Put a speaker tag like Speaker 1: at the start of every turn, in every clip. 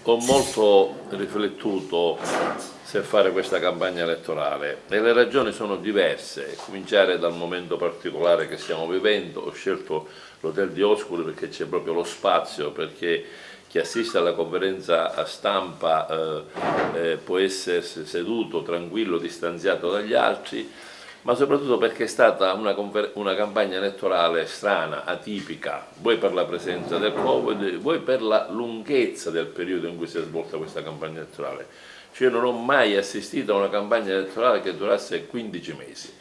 Speaker 1: ho molto riflettuto se fare questa campagna elettorale e le ragioni sono diverse, a cominciare dal momento particolare che stiamo vivendo. Ho scelto l'hotel di Oscoli perché c'è proprio lo spazio, perché chi assiste alla conferenza a stampa può essere seduto, tranquillo, distanziato dagli altri, ma soprattutto perché è stata una campagna elettorale strana, atipica, vuoi per la presenza del Covid, vuoi per la lunghezza del periodo in cui si è svolta questa campagna elettorale. Cioè non ho mai assistito a una campagna elettorale che durasse 15 mesi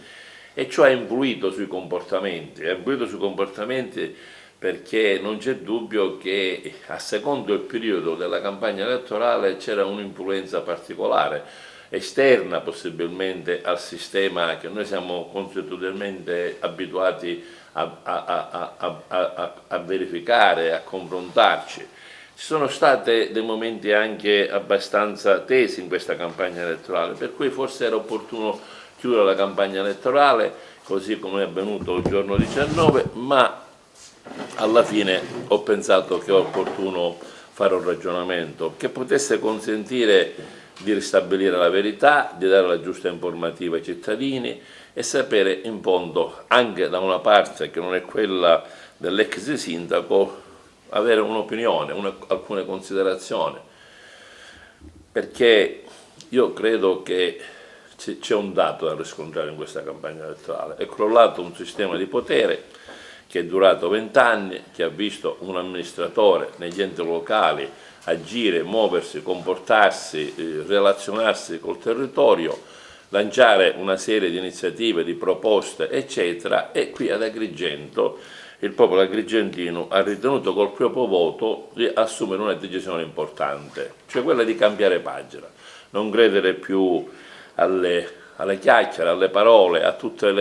Speaker 1: e ciò ha influito sui comportamenti perché non c'è dubbio che a secondo il periodo della campagna elettorale c'era un'influenza particolare, esterna possibilmente al sistema che noi siamo consuetudinalmente abituati a verificare, a confrontarci. Ci sono stati dei momenti anche abbastanza tesi in questa campagna elettorale, per cui forse era opportuno chiudere la campagna elettorale, così come è avvenuto il giorno 19, ma alla fine ho pensato che è opportuno fare un ragionamento che potesse consentire di ristabilire la verità, di dare la giusta informativa ai cittadini e sapere in fondo, anche da una parte che non è quella dell'ex sindaco, avere un'opinione, alcune considerazioni, perché io credo che c'è un dato da riscontrare in questa campagna elettorale: è crollato un sistema di potere che è durato 20 anni, che ha visto un amministratore negli enti locali agire, muoversi, comportarsi, relazionarsi col territorio, lanciare una serie di iniziative, di proposte, eccetera, e qui ad Agrigento il popolo agrigentino ha ritenuto col proprio voto di assumere una decisione importante, cioè quella di cambiare pagina, non credere più alle chiacchiere, alle parole, a tutte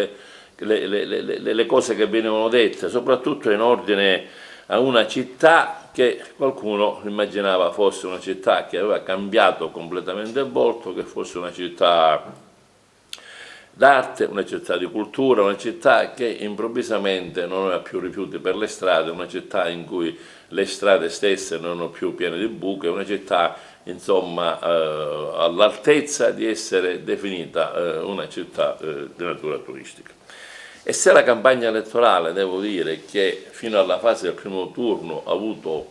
Speaker 1: le cose che venivano dette, soprattutto in ordine a una città che qualcuno immaginava fosse una città che aveva cambiato completamente il volto, che fosse una città d'arte, una città di cultura, una città che improvvisamente non aveva più rifiuti per le strade, una città in cui le strade stesse non erano più piene di buche, una città insomma all'altezza di essere definita una città di natura turistica. E se la campagna elettorale, devo dire che fino alla fase del primo turno ha avuto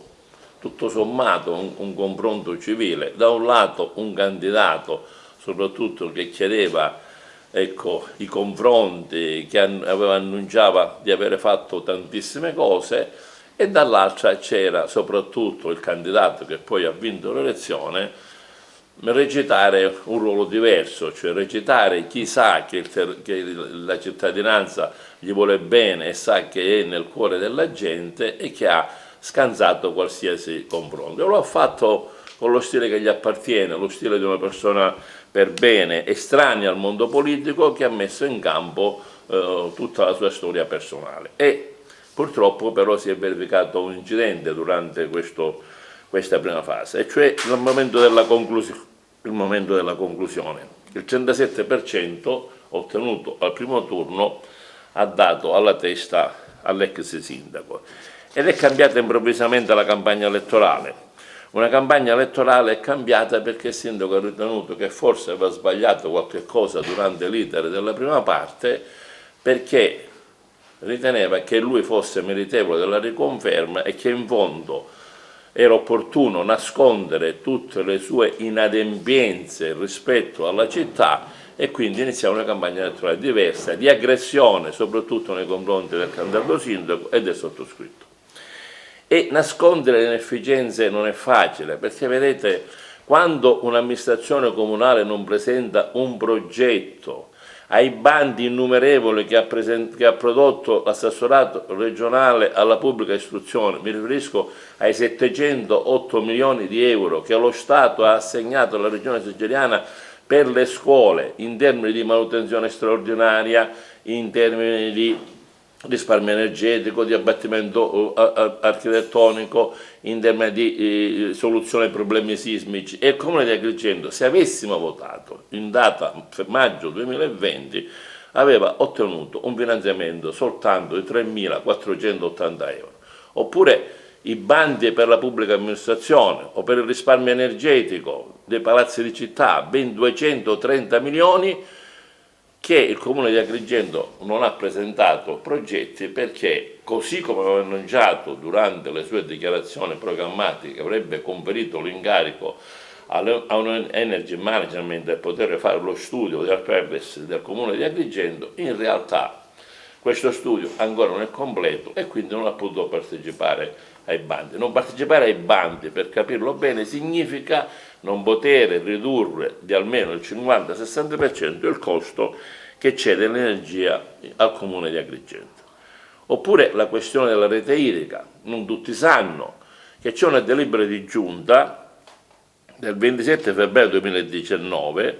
Speaker 1: tutto sommato un confronto civile, da un lato un candidato soprattutto che chiedeva i confronti, che annunciava di avere fatto tantissime cose, e dall'altra c'era soprattutto il candidato che poi ha vinto l'elezione recitare un ruolo diverso, cioè recitare chi sa che la cittadinanza gli vuole bene e sa che è nel cuore della gente e che ha scansato qualsiasi confronto. Lo ha fatto con lo stile che gli appartiene, lo stile di una persona per bene, estranea al mondo politico, che ha messo in campo tutta la sua storia personale. E purtroppo però si è verificato un incidente durante questa prima fase, e cioè il momento della conclusione. Il 37% ottenuto al primo turno ha dato alla testa all'ex sindaco ed è cambiata improvvisamente la campagna elettorale. Una campagna elettorale è cambiata perché il sindaco ha ritenuto che forse aveva sbagliato qualche cosa durante l'iter della prima parte, perché riteneva che lui fosse meritevole della riconferma e che in fondo era opportuno nascondere tutte le sue inadempienze rispetto alla città e quindi iniziare una campagna elettorale diversa, di aggressione soprattutto nei confronti del candidato sindaco e del sottoscritto. E nascondere le inefficienze non è facile, perché vedete, quando un'amministrazione comunale non presenta un progetto ai bandi innumerevoli che ha prodotto l'assessorato regionale alla pubblica istruzione, mi riferisco ai 708 milioni di euro che lo Stato ha assegnato alla regione siciliana per le scuole in termini di manutenzione straordinaria, in termini di risparmio energetico, di abbattimento architettonico, in termini di soluzione ai problemi sismici. E il Comune di Agrigento, se avessimo votato in data maggio 2020, aveva ottenuto un finanziamento soltanto di 3.480 euro. Oppure i bandi per la pubblica amministrazione o per il risparmio energetico dei palazzi di città, ben 230 milioni, che il Comune di Agrigento non ha presentato progetti perché, così come aveva annunciato durante le sue dichiarazioni programmatiche, avrebbe conferito l'incarico a un Energy Management per poter fare lo studio del privacy del Comune di Agrigento, in realtà questo studio ancora non è completo e quindi non ha potuto partecipare ai bandi. Non partecipare ai bandi, per capirlo bene, significa non poter ridurre di almeno il 50-60% il costo che c'è dell'energia al Comune di Agrigento. Oppure la questione della rete idrica. Non tutti sanno che c'è una delibera di giunta del 27 febbraio 2019,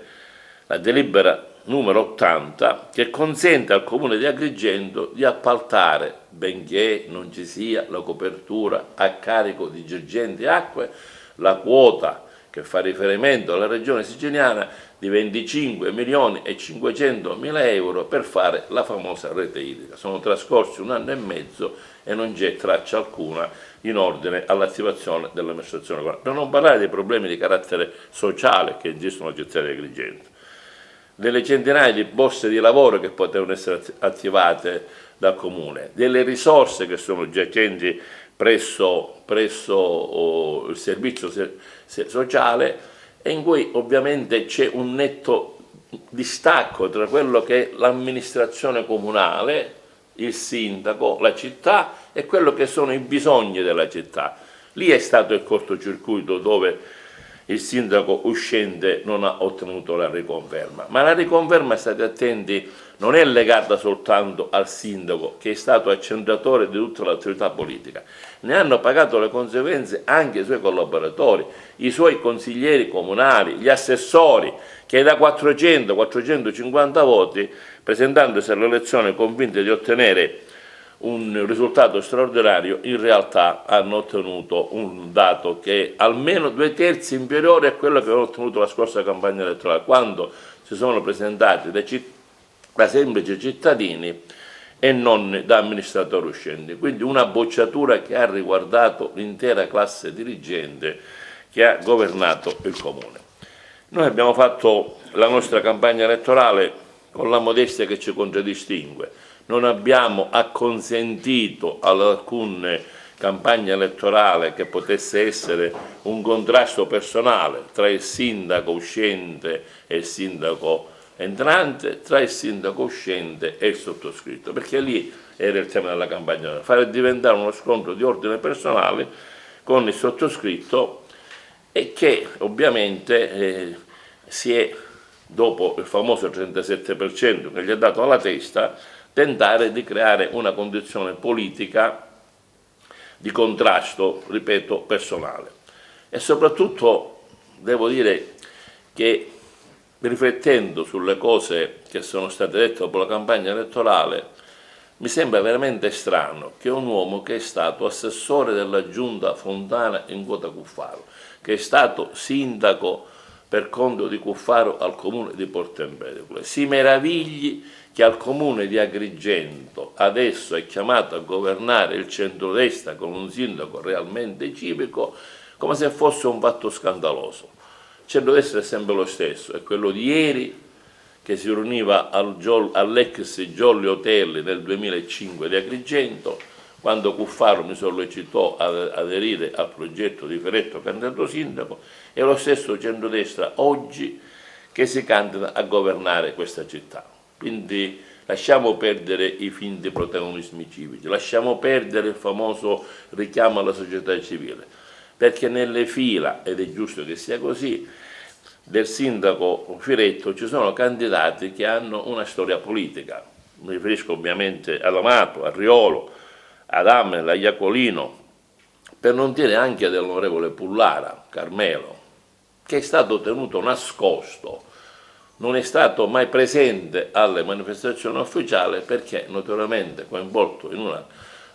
Speaker 1: la delibera numero 80, che consente al Comune di Agrigento di appaltare, benché non ci sia la copertura a carico di Girgenti Acque, la quota che fa riferimento alla regione siciliana di 25 milioni e 500 mila euro per fare la famosa rete idrica. Sono trascorsi 1 anno e mezzo e non c'è traccia alcuna in ordine all'attivazione dell'amministrazione comunale, per non parlare dei problemi di carattere sociale che esistono nella città di Agrigento, delle centinaia di borse di lavoro che potevano essere attivate dal Comune, delle risorse che sono giacenti presso il servizio sociale, e in cui ovviamente c'è un netto distacco tra quello che è l'amministrazione comunale, il sindaco, la città, e quello che sono i bisogni della città. Lì è stato il cortocircuito dove il sindaco uscente non ha ottenuto la riconferma, ma la riconferma, state attenti, non è legata soltanto al sindaco, che è stato accentratore di tutta l'attività politica, ne hanno pagato le conseguenze anche i suoi collaboratori, i suoi consiglieri comunali, gli assessori, che da 400-450 voti, presentandosi all'elezione convinti di ottenere un risultato straordinario, in realtà hanno ottenuto un dato che è almeno 2/3 inferiore a quello che hanno ottenuto la scorsa campagna elettorale, quando si sono presentati da semplici cittadini e non da amministratori uscenti. Quindi una bocciatura che ha riguardato l'intera classe dirigente che ha governato il Comune. Noi abbiamo fatto la nostra campagna elettorale con la modestia che ci contraddistingue. Non abbiamo acconsentito ad alcuna campagna elettorale che potesse essere un contrasto personale tra il sindaco uscente e il sindaco entrante, tra il sindaco uscente e il sottoscritto, perché lì era il tema della campagna, fare diventare uno scontro di ordine personale con il sottoscritto, e che ovviamente si è, dopo il famoso 37% che gli ha dato alla testa, tentare di creare una condizione politica di contrasto, ripeto, personale. E soprattutto devo dire che, riflettendo sulle cose che sono state dette dopo la campagna elettorale, mi sembra veramente strano che un uomo che è stato assessore della giunta Fontana in quota Cuffaro, che è stato sindaco per conto di Cuffaro al comune di Porto Empedocle, si meravigli che al comune di Agrigento adesso è chiamato a governare il centrodestra con un sindaco realmente civico, come se fosse un fatto scandaloso. Il centrodestra è sempre lo stesso, è quello di ieri, che si riuniva all'ex Jolly Hotel nel 2005 di Agrigento, quando Cuffaro mi sollecitò ad aderire al progetto di Ferretto candidato sindaco, è lo stesso centrodestra oggi che si candida a governare questa città. Quindi lasciamo perdere i finti protagonismi civici, lasciamo perdere il famoso richiamo alla società civile, perché nelle fila, ed è giusto che sia così, del sindaco Firetto ci sono candidati che hanno una storia politica. Mi riferisco ovviamente ad Amato, a Riolo, ad Amel, a Iacolino, per non dire anche dell'onorevole Pullara, Carmelo, che è stato tenuto nascosto, non è stato mai presente alle manifestazioni ufficiali perché notoriamente coinvolto in una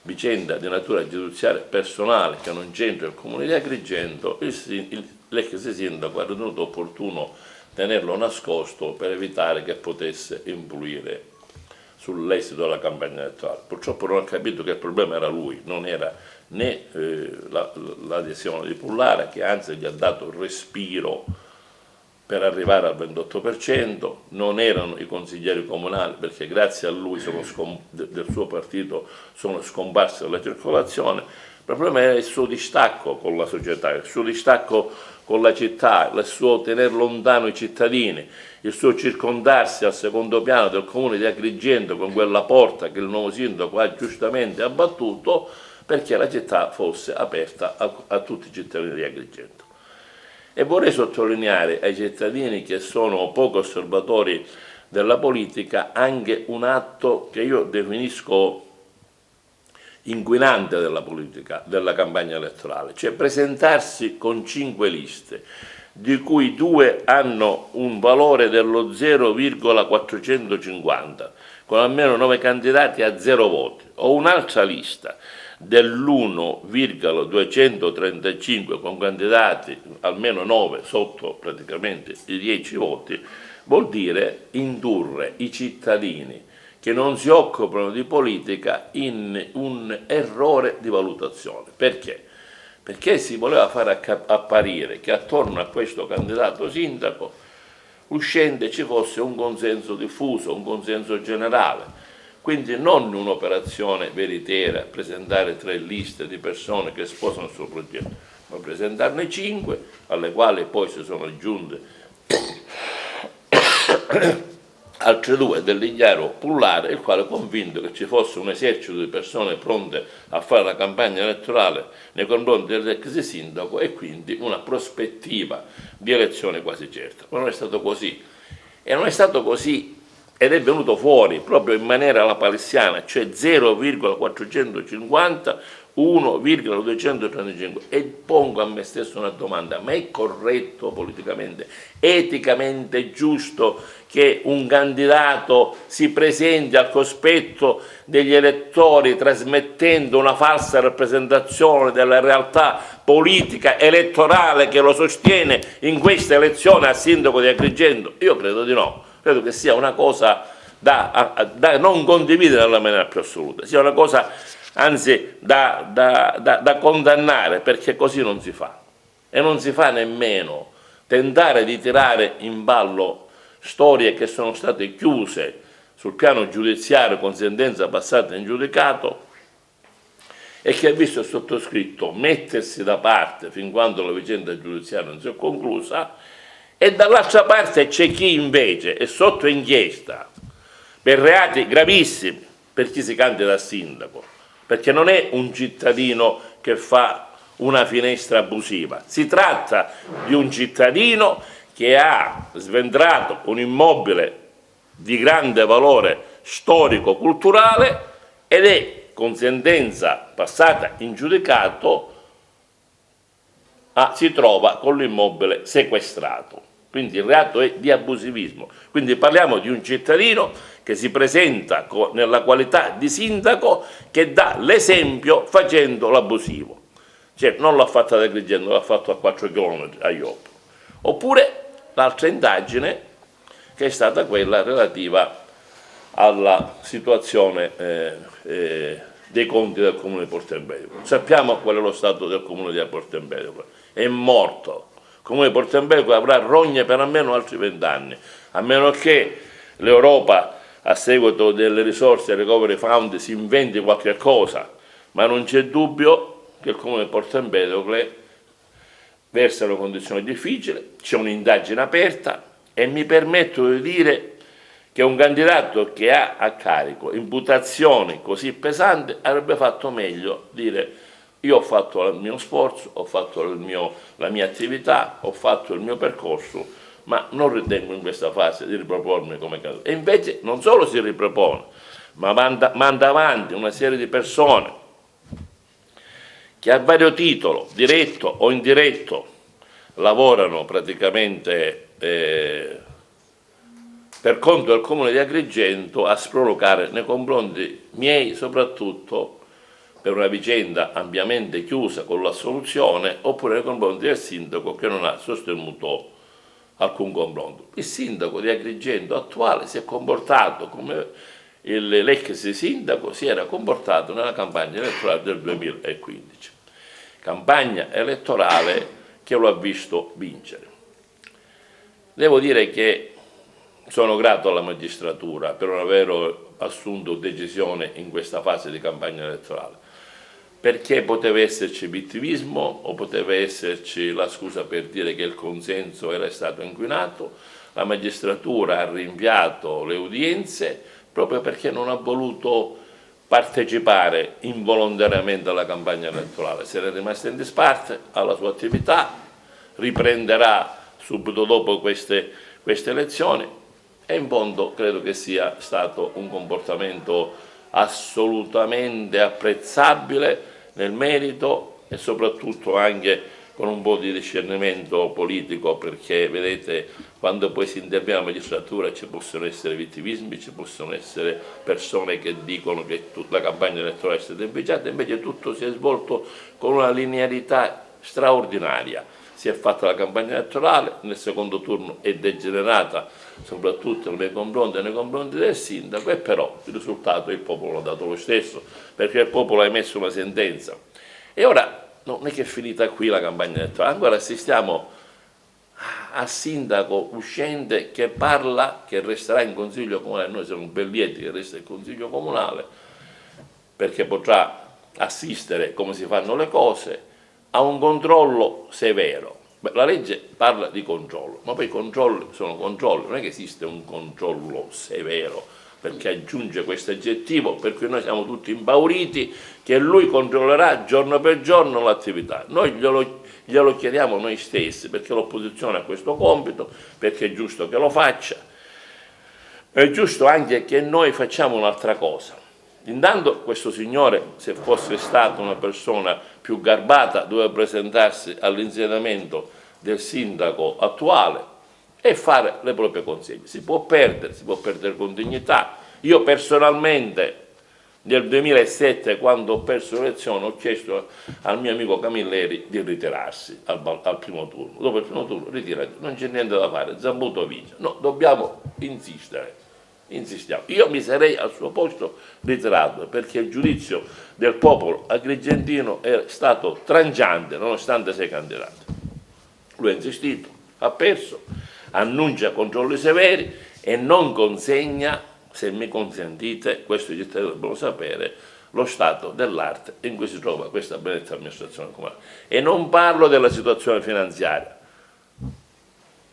Speaker 1: vicenda di natura giudiziaria personale che non c'entra il comune di Agrigento, l'ex sindaco ha ritenuto opportuno tenerlo nascosto per evitare che potesse influire sull'esito della campagna elettorale. Purtroppo non ha capito che il problema era lui, non era né l'adesione di Pullara, che anzi gli ha dato il respiro per arrivare al 28%, non erano i consiglieri comunali, perché grazie a lui del suo partito sono scomparsi dalla circolazione. Il problema era il suo distacco con la società, il suo distacco con la città, il suo tenere lontano i cittadini, il suo circondarsi al secondo piano del comune di Agrigento con quella porta che il nuovo sindaco ha giustamente abbattuto, perché la città fosse aperta a tutti i cittadini di Agrigento. E vorrei sottolineare ai cittadini che sono poco osservatori della politica anche un atto che io definisco inquinante della politica, della campagna elettorale, cioè presentarsi con 5 liste, di cui 2 hanno un valore dello 0,450, con almeno 9 candidati a 0 voti, o un'altra lista dell'1,235 con candidati almeno 9 sotto praticamente i 10 voti, vuol dire indurre i cittadini che non si occupano di politica in un errore di valutazione. Perché? Perché si voleva fare apparire che attorno a questo candidato sindaco uscente ci fosse un consenso diffuso, un consenso generale. Quindi non un'operazione veritiera, presentare 3 liste di persone che sposano il suo progetto, ma presentarne 5, alle quali poi si sono aggiunte altre 2 dell'ignaro Pullara, il quale è convinto che ci fosse un esercito di persone pronte a fare la campagna elettorale nei confronti dell'ex sindaco e quindi una prospettiva di elezione quasi certa. Ma non è stato così. E non è stato così ed è venuto fuori proprio in maniera lapalissiana, cioè 0,450, 1,235. E pongo a me stesso una domanda: ma è corretto politicamente, eticamente giusto che un candidato si presenti al cospetto degli elettori trasmettendo una falsa rappresentazione della realtà politica elettorale che lo sostiene in questa elezione a sindaco di Agrigento? Io credo di no. Credo che sia una cosa da non condividere nella maniera più assoluta, sia una cosa anzi da condannare, perché così non si fa. E non si fa nemmeno tentare di tirare in ballo storie che sono state chiuse sul piano giudiziario con sentenza passata in giudicato e che ha visto il sottoscritto mettersi da parte fin quando la vicenda giudiziaria non si è conclusa. E dall'altra parte c'è chi invece è sotto inchiesta per reati gravissimi per chi si candida a sindaco, perché non è un cittadino che fa una finestra abusiva, si tratta di un cittadino che ha sventrato un immobile di grande valore storico-culturale ed è, con sentenza passata in giudicato, si trova con l'immobile sequestrato. Quindi il reato è di abusivismo. Quindi parliamo di un cittadino che si presenta nella qualità di sindaco, che dà l'esempio facendo l'abusivo. Cioè non l'ha fatto ad Agrigento, l'ha fatto a 4 km a Iopo. Oppure l'altra indagine, che è stata quella relativa alla situazione dei conti del comune di Porto Empedocle. Sappiamo qual è lo stato del comune di Porto Empedocle. È morto. Il comune di Porto Empedocle avrà rogne per almeno altri 20 anni, a meno che l'Europa, a seguito delle risorse Recovery Fund, si inventi qualche cosa, ma non c'è dubbio che il comune di Porto Empedocle versa in una condizione difficile, c'è un'indagine aperta e mi permetto di dire che un candidato che ha a carico imputazioni così pesanti avrebbe fatto meglio dire: io ho fatto il mio sforzo, ho fatto la mia attività, ho fatto il mio percorso, ma non ritengo in questa fase di ripropormi come candidato. E invece non solo si ripropone, ma manda avanti una serie di persone che a vario titolo, diretto o indiretto, lavorano praticamente per conto del comune di Agrigento a sprolocare nei confronti miei, soprattutto per una vicenda ampiamente chiusa con l'assoluzione, oppure nei confronti del sindaco che non ha sostenuto alcun confronto. Il sindaco di Agrigento attuale si è comportato come l'ex sindaco si era comportato nella campagna elettorale del 2015. Campagna elettorale che lo ha visto vincere. Devo dire che sono grato alla magistratura per non aver assunto decisione in questa fase di campagna elettorale, perché poteva esserci vittimismo o poteva esserci la scusa per dire che il consenso era stato inquinato. La magistratura ha rinviato le udienze proprio perché non ha voluto partecipare involontariamente alla campagna elettorale. Se ne è rimasta in disparte alla sua attività, riprenderà subito dopo queste elezioni e in fondo credo che sia stato un comportamento assolutamente apprezzabile nel merito e soprattutto anche con un po' di discernimento politico, perché vedete, quando poi si interviene alla magistratura ci possono essere vittimismi, ci possono essere persone che dicono che la campagna elettorale è stata inficiata, invece tutto si è svolto con una linearità straordinaria. Si è fatta la campagna elettorale, nel secondo turno è degenerata soprattutto nei miei confronti e nei confronti del sindaco, e però il risultato il popolo l'ha dato lo stesso, perché il popolo ha emesso una sentenza. E ora non è che è finita qui la campagna elettorale, ancora assistiamo al sindaco uscente che parla che resterà in consiglio comunale. Noi siamo ben lieti che resta in consiglio comunale, perché potrà assistere come si fanno le cose a un controllo severo. Beh, la legge parla di controllo, ma poi i controlli sono controlli, non è che esiste un controllo severo, perché aggiunge questo aggettivo per cui noi siamo tutti impauriti che lui controllerà giorno per giorno l'attività. Noi glielo chiediamo noi stessi, perché l'opposizione ha questo compito, perché è giusto che lo faccia, è giusto anche che noi facciamo un'altra cosa. Intanto questo signore, se fosse stata una persona più garbata, doveva presentarsi all'insediamento del sindaco attuale e fare le proprie consegne. Si può perdere con dignità. Io personalmente nel 2007, quando ho perso l'elezione, ho chiesto al mio amico Camilleri di ritirarsi al primo turno. Dopo il primo turno, ritirati, non c'è niente da fare, Zambuto vince. No, dobbiamo insistere. Insistiamo. Io mi sarei al suo posto ritirato, perché il giudizio del popolo agrigentino è stato tranciante nonostante sei candidato. Lui ha insistito, ha perso, annuncia controlli severi e non consegna, se mi consentite, questo i cittadini devono sapere, lo stato dell'arte in cui si trova questa benedetta amministrazione comunale. E non parlo della situazione finanziaria,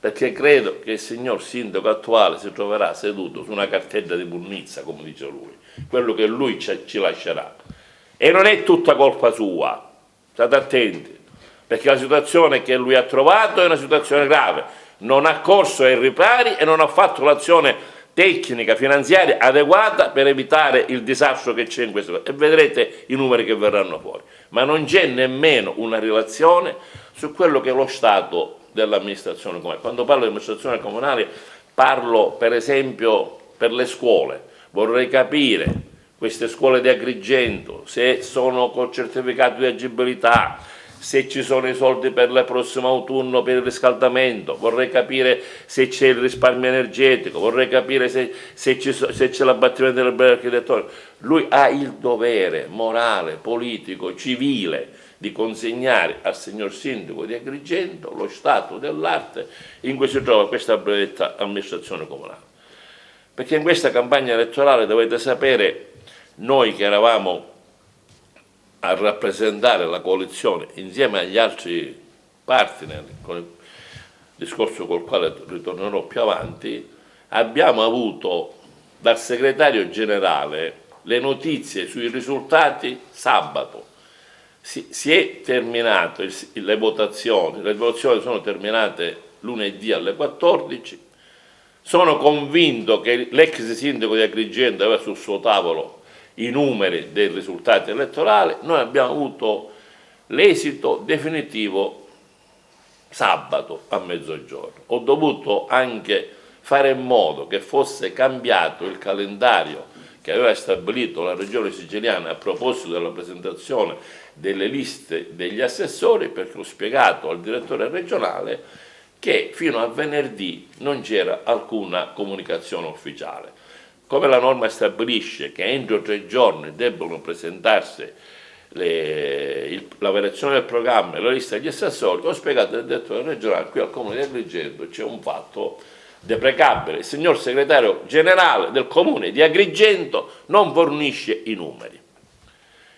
Speaker 1: perché credo che il signor sindaco attuale si troverà seduto su una cartella di munnizza, come dice lui, quello che lui ci lascerà. E non è tutta colpa sua, state attenti, perché la situazione che lui ha trovato è una situazione grave, non ha corso ai ripari e non ha fatto l'azione tecnica, finanziaria adeguata per evitare il disastro che c'è in questo caso. E vedrete i numeri che verranno fuori. Ma non c'è nemmeno una relazione su quello che è lo stato dell'amministrazione comunale. Quando parlo di amministrazione comunale parlo per esempio per le scuole. Vorrei capire queste scuole di Agrigento se sono col certificato di agibilità, se ci sono i soldi per il prossimo autunno per il riscaldamento, vorrei capire se c'è il risparmio energetico, vorrei capire se c'è l'abbattimento del breve architettonico. Lui ha il dovere morale, politico, civile di consegnare al signor sindaco di Agrigento lo stato dell'arte in cui si trova questa benedetta amministrazione comunale. Perché in questa campagna elettorale, dovete sapere, noi che eravamo a rappresentare la coalizione insieme agli altri partner, con il discorso col quale ritornerò più avanti, abbiamo avuto dal segretario generale le notizie sui risultati sabato. Si è terminato le votazioni sono terminate lunedì alle 14. Sono convinto che l'ex sindaco di Agrigento aveva sul suo tavolo i numeri dei risultati elettorali. Noi abbiamo avuto l'esito definitivo sabato a mezzogiorno. Ho dovuto anche fare in modo che fosse cambiato il calendario che aveva stabilito la Regione Siciliana a proposito della presentazione delle liste degli assessori, perché ho spiegato al direttore regionale che fino a venerdì non c'era alcuna comunicazione ufficiale. come la norma stabilisce che entro 3 giorni debbono presentarsi la variazione del programma e la lista degli assessori, ho spiegato al direttore regionale qui al Comune di Agrigento c'è un fatto deprecabile: il signor segretario generale del Comune di Agrigento non fornisce i numeri.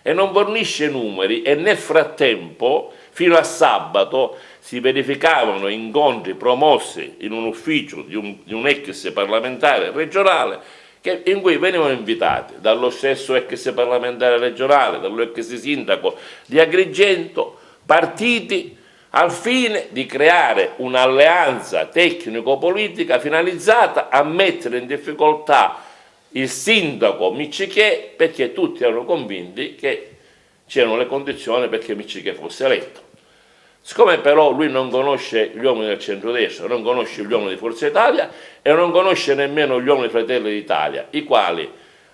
Speaker 1: E non fornisce numeri, e nel frattempo, fino a sabato, si verificavano incontri promossi in un ufficio di un ex parlamentare regionale in cui venivano invitati dallo stesso ex parlamentare regionale, dallo ex sindaco di Agrigento, partiti al fine di creare un'alleanza tecnico-politica finalizzata a mettere in difficoltà il sindaco Miccichè, perché tutti erano convinti che c'erano le condizioni perché Miccichè fosse eletto. Siccome però lui non conosce gli uomini del centrodestra, non conosce gli uomini di Forza Italia e non conosce nemmeno gli uomini Fratelli d'Italia, i quali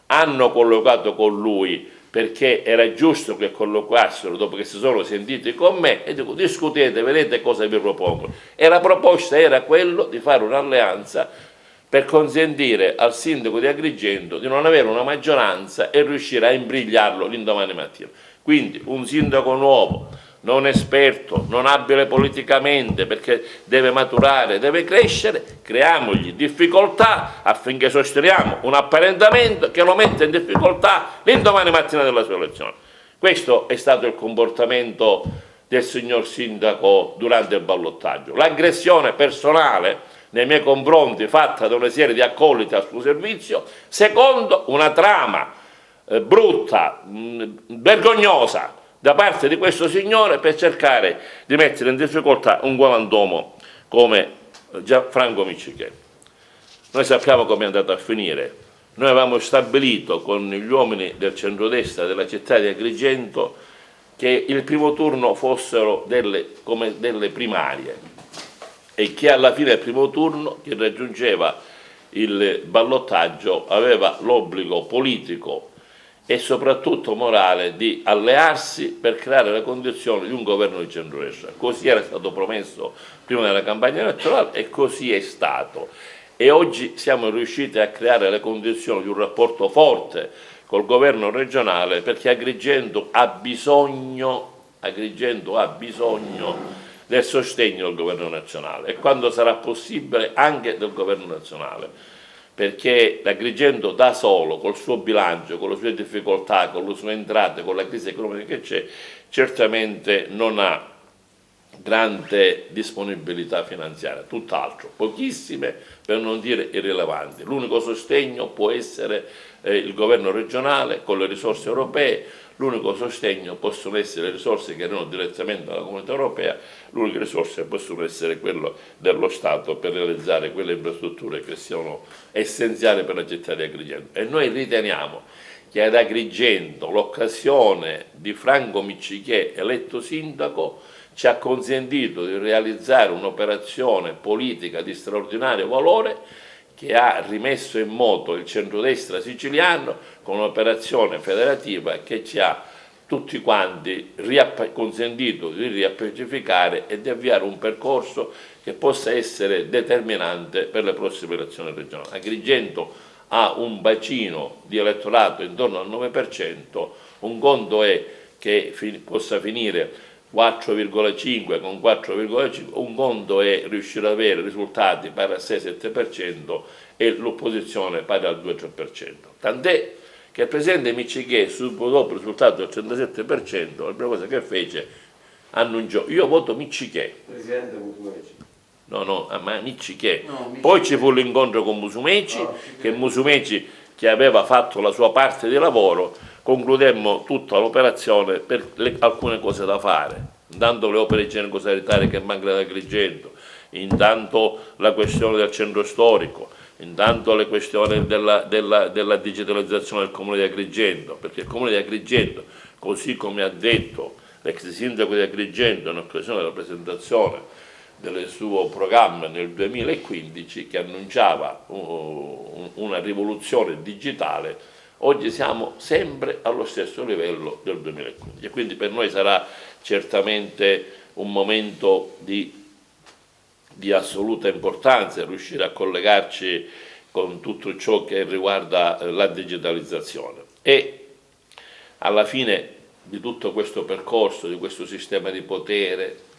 Speaker 1: hanno collocato con lui perché era giusto che collocassero dopo che si sono sentiti con me, e dico: discutete, vedete cosa vi propongo. E la proposta era quello di fare un'alleanza per consentire al sindaco di Agrigento di non avere una maggioranza e riuscire a imbrigliarlo l'indomani mattina. Quindi un sindaco nuovo, non esperto, non abile politicamente, perché deve maturare, deve crescere, creiamogli difficoltà affinché sosteniamo un apparentamento che lo metta in difficoltà l'indomani mattina della sua elezione. Questo è stato il comportamento del signor sindaco durante il ballottaggio. L'aggressione personale nei miei confronti fatta da una serie di accoliti al suo servizio, secondo una trama brutta, vergognosa da parte di questo signore per cercare di mettere in difficoltà un galantuomo come Gianfranco Miccichè. Noi sappiamo come è andato a finire. Noi avevamo stabilito con gli uomini del centrodestra della città di Agrigento che il primo turno fossero come delle primarie, e che alla fine del primo turno chi raggiungeva il ballottaggio aveva l'obbligo politico e soprattutto morale di allearsi per creare le condizioni di un governo di centrodestra. Così era stato promesso prima della campagna elettorale e così è stato. E oggi siamo riusciti a creare le condizioni di un rapporto forte col governo regionale, perché Agrigento ha bisogno del sostegno del governo nazionale e, quando sarà possibile, anche del governo nazionale, perché l'Agrigento da solo, col suo bilancio, con le sue difficoltà, con le sue entrate, con la crisi economica che c'è, certamente non ha grande disponibilità finanziaria, tutt'altro, pochissime per non dire irrilevanti. L'unico sostegno può essere il governo regionale con le risorse europee, l'unico sostegno possono essere le risorse che arrivano direttamente dalla Comunità Europea, l'unica risorsa possono essere quello dello Stato per realizzare quelle infrastrutture che siano essenziali per la città di Agrigento. E noi riteniamo che ad Agrigento l'occasione di Franco Miccichè eletto sindaco ci ha consentito di realizzare un'operazione politica di straordinario valore che ha rimesso in moto il centrodestra siciliano con un'operazione federativa che ci ha tutti quanti consentito di riappacificare e di avviare un percorso che possa essere determinante per le prossime elezioni regionali. Agrigento ha un bacino di elettorato intorno al 9%, un conto è che possa finire 4,5 con 4,5, un conto è riuscire ad avere risultati pari al 6-7% e l'opposizione pari al 2-3%. Tant'è che il presidente Miccichè, subito dopo il risultato del 37%, la prima cosa che fece, annunciò: io voto Miccichè.
Speaker 2: Presidente Musumeci.
Speaker 1: No, ma Miccichè.
Speaker 2: No,
Speaker 1: Poi ci fu l'incontro con Musumeci, che Musumeci, che aveva fatto la sua parte di lavoro, concludemmo tutta l'operazione per alcune cose da fare, intanto le opere igienico-sanitarie che mancano ad Agrigento, intanto la questione del centro storico, intanto le questioni della digitalizzazione del Comune di Agrigento, perché il Comune di Agrigento, così come ha detto l'ex sindaco di Agrigento in occasione della presentazione del suo programma nel 2015, che annunciava una rivoluzione digitale, oggi siamo sempre allo stesso livello del 2015 e quindi per noi sarà certamente un momento di assoluta importanza riuscire a collegarci con tutto ciò che riguarda la digitalizzazione. E alla fine di tutto questo percorso, di questo sistema di potere,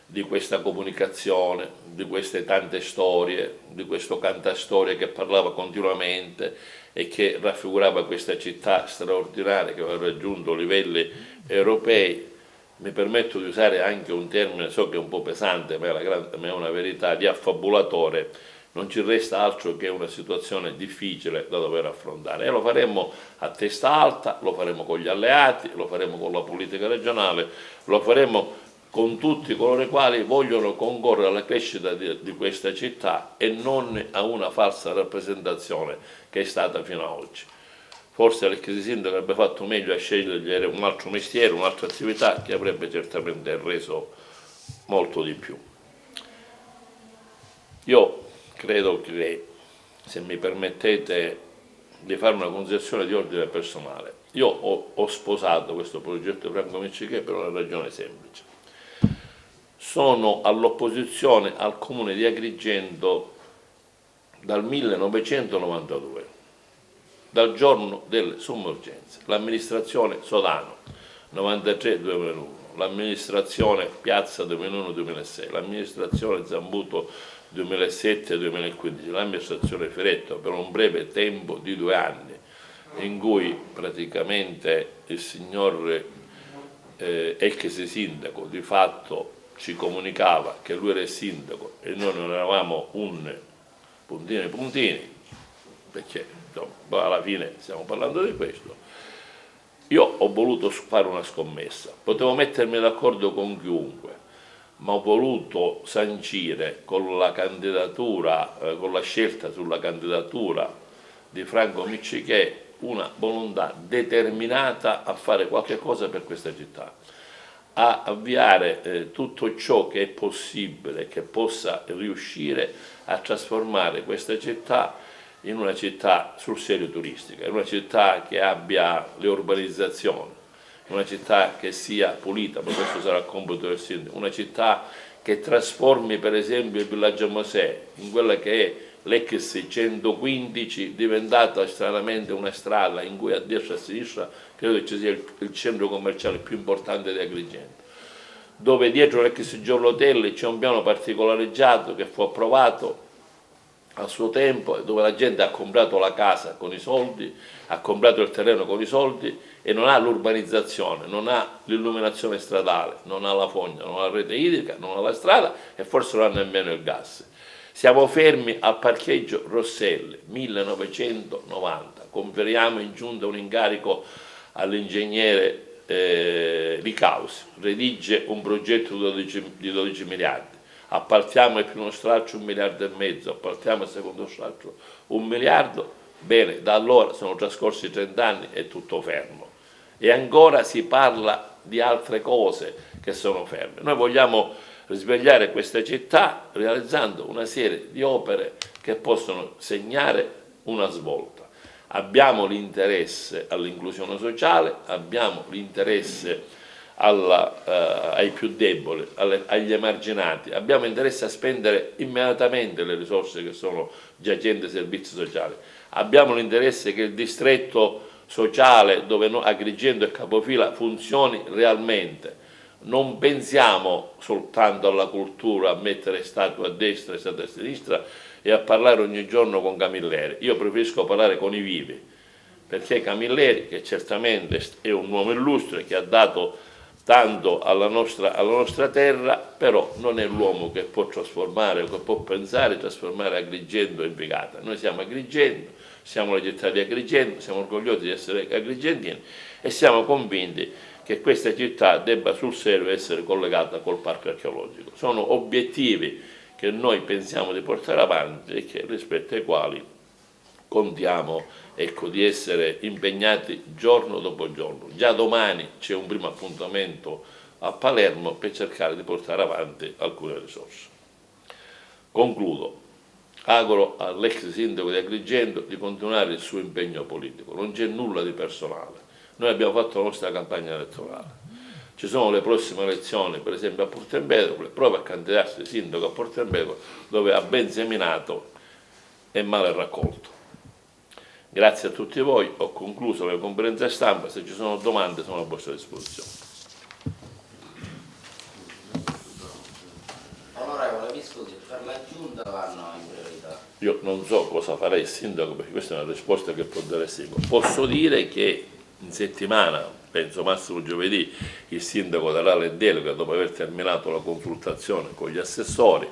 Speaker 1: di questa comunicazione, di queste tante storie, di questo cantastorie che parlava continuamente e che raffigurava questa città straordinaria che aveva raggiunto livelli europei, mi permetto di usare anche un termine, so che è un po' pesante, ma è una verità, di affabulatore. Non ci resta altro che una situazione difficile da dover affrontare e lo faremo a testa alta, lo faremo con gli alleati, lo faremo con la politica regionale, lo faremo con tutti coloro i quali vogliono concorrere alla crescita di questa città e non a una falsa rappresentazione che è stata fino ad oggi. Forse l'ex sindaco avrebbe fatto meglio a scegliere un altro mestiere, un'altra attività che avrebbe certamente reso molto di più. Io credo che, se mi permettete di fare una considerazione di ordine personale, io ho sposato questo progetto di Franco Miccichè per una ragione semplice. Sono all'opposizione al comune di Agrigento dal 1992, dal giorno delle sommergenze. L'amministrazione Sodano 93-2001, l'amministrazione Piazza 2001-2006, l'amministrazione Zambuto 2007-2015, l'amministrazione Firetto per un breve tempo di 2 anni, in cui praticamente il signor ex sindaco di fatto ci comunicava che lui era il sindaco e noi non eravamo un puntini, perché insomma, alla fine stiamo parlando di questo. Io ho voluto fare una scommessa, potevo mettermi d'accordo con chiunque, ma ho voluto sancire con la candidatura, con la scelta sulla candidatura di Franco Miccichè una volontà determinata a fare qualche cosa per questa città, a avviare tutto ciò che è possibile, che possa riuscire a trasformare questa città in una città sul serio turistica, in una città che abbia le urbanizzazioni, una città che sia pulita, ma questo sarà il compito del sindaco, una città che trasformi per esempio il villaggio Mosè in quella che è l'ex 115, diventata stranamente una strada in cui a destra e a sinistra credo che ci sia il centro commerciale più importante di Agrigento, dove dietro l'ex Giorlotelli c'è un piano particolareggiato che fu approvato a suo tempo, dove la gente ha comprato la casa con i soldi, ha comprato il terreno con i soldi e non ha l'urbanizzazione, non ha l'illuminazione stradale, non ha la fogna, non ha la rete idrica, non ha la strada e forse non ha nemmeno il gas. Siamo fermi al parcheggio Rosselli, 1990, conferiamo in giunta un incarico all'ingegnere Ricausi, redige un progetto di 12 miliardi, appaltiamo il primo stralcio 1,5 miliardi, appaltiamo il secondo stralcio 1 miliardo, bene, da allora sono trascorsi 30 anni e tutto fermo e ancora si parla di altre cose che sono ferme. Noi vogliamo risvegliare questa città realizzando una serie di opere che possono segnare una svolta. Abbiamo l'interesse all'inclusione sociale, abbiamo l'interesse ai più deboli, agli emarginati, abbiamo interesse a spendere immediatamente le risorse che sono giacenti ai servizi sociali, abbiamo l'interesse che il distretto sociale dove Agrigento e Capofila funzioni realmente. Non pensiamo soltanto alla cultura, a mettere statue a destra e statue a sinistra e a parlare ogni giorno con Camilleri. Io preferisco parlare con i vivi, perché Camilleri, che certamente è un uomo illustre, che ha dato tanto alla nostra terra, però non è l'uomo che può trasformare o che può pensare di trasformare Agrigento in Vigata. Noi siamo Agrigento, siamo la città di Agrigento, siamo orgogliosi di essere agrigentini e siamo convinti che questa città debba sul serio essere collegata col parco archeologico. Sono obiettivi che noi pensiamo di portare avanti e che, rispetto ai quali contiamo di essere impegnati giorno dopo giorno. Già domani c'è un primo appuntamento a Palermo per cercare di portare avanti alcune risorse. Concludo. Auguro all'ex sindaco di Agrigento di continuare il suo impegno politico. Non c'è nulla di personale. Noi abbiamo fatto la nostra campagna elettorale. Ci sono le prossime elezioni, per esempio a Porto Empedocle, prova a candidarsi sindaco a Porto Empedocle, dove ha ben seminato è male raccolto. Grazie a tutti voi, ho concluso la conferenza stampa, se ci sono domande sono a vostra disposizione.
Speaker 2: Onorevole, mi scusi, per la Giunta vanno in priorità?
Speaker 1: Io non so cosa farà il sindaco, perché questa è una risposta che può dare il sindaco. Posso dire che in settimana, penso massimo giovedì, il sindaco darà le deleghe dopo aver terminato la consultazione con gli assessori,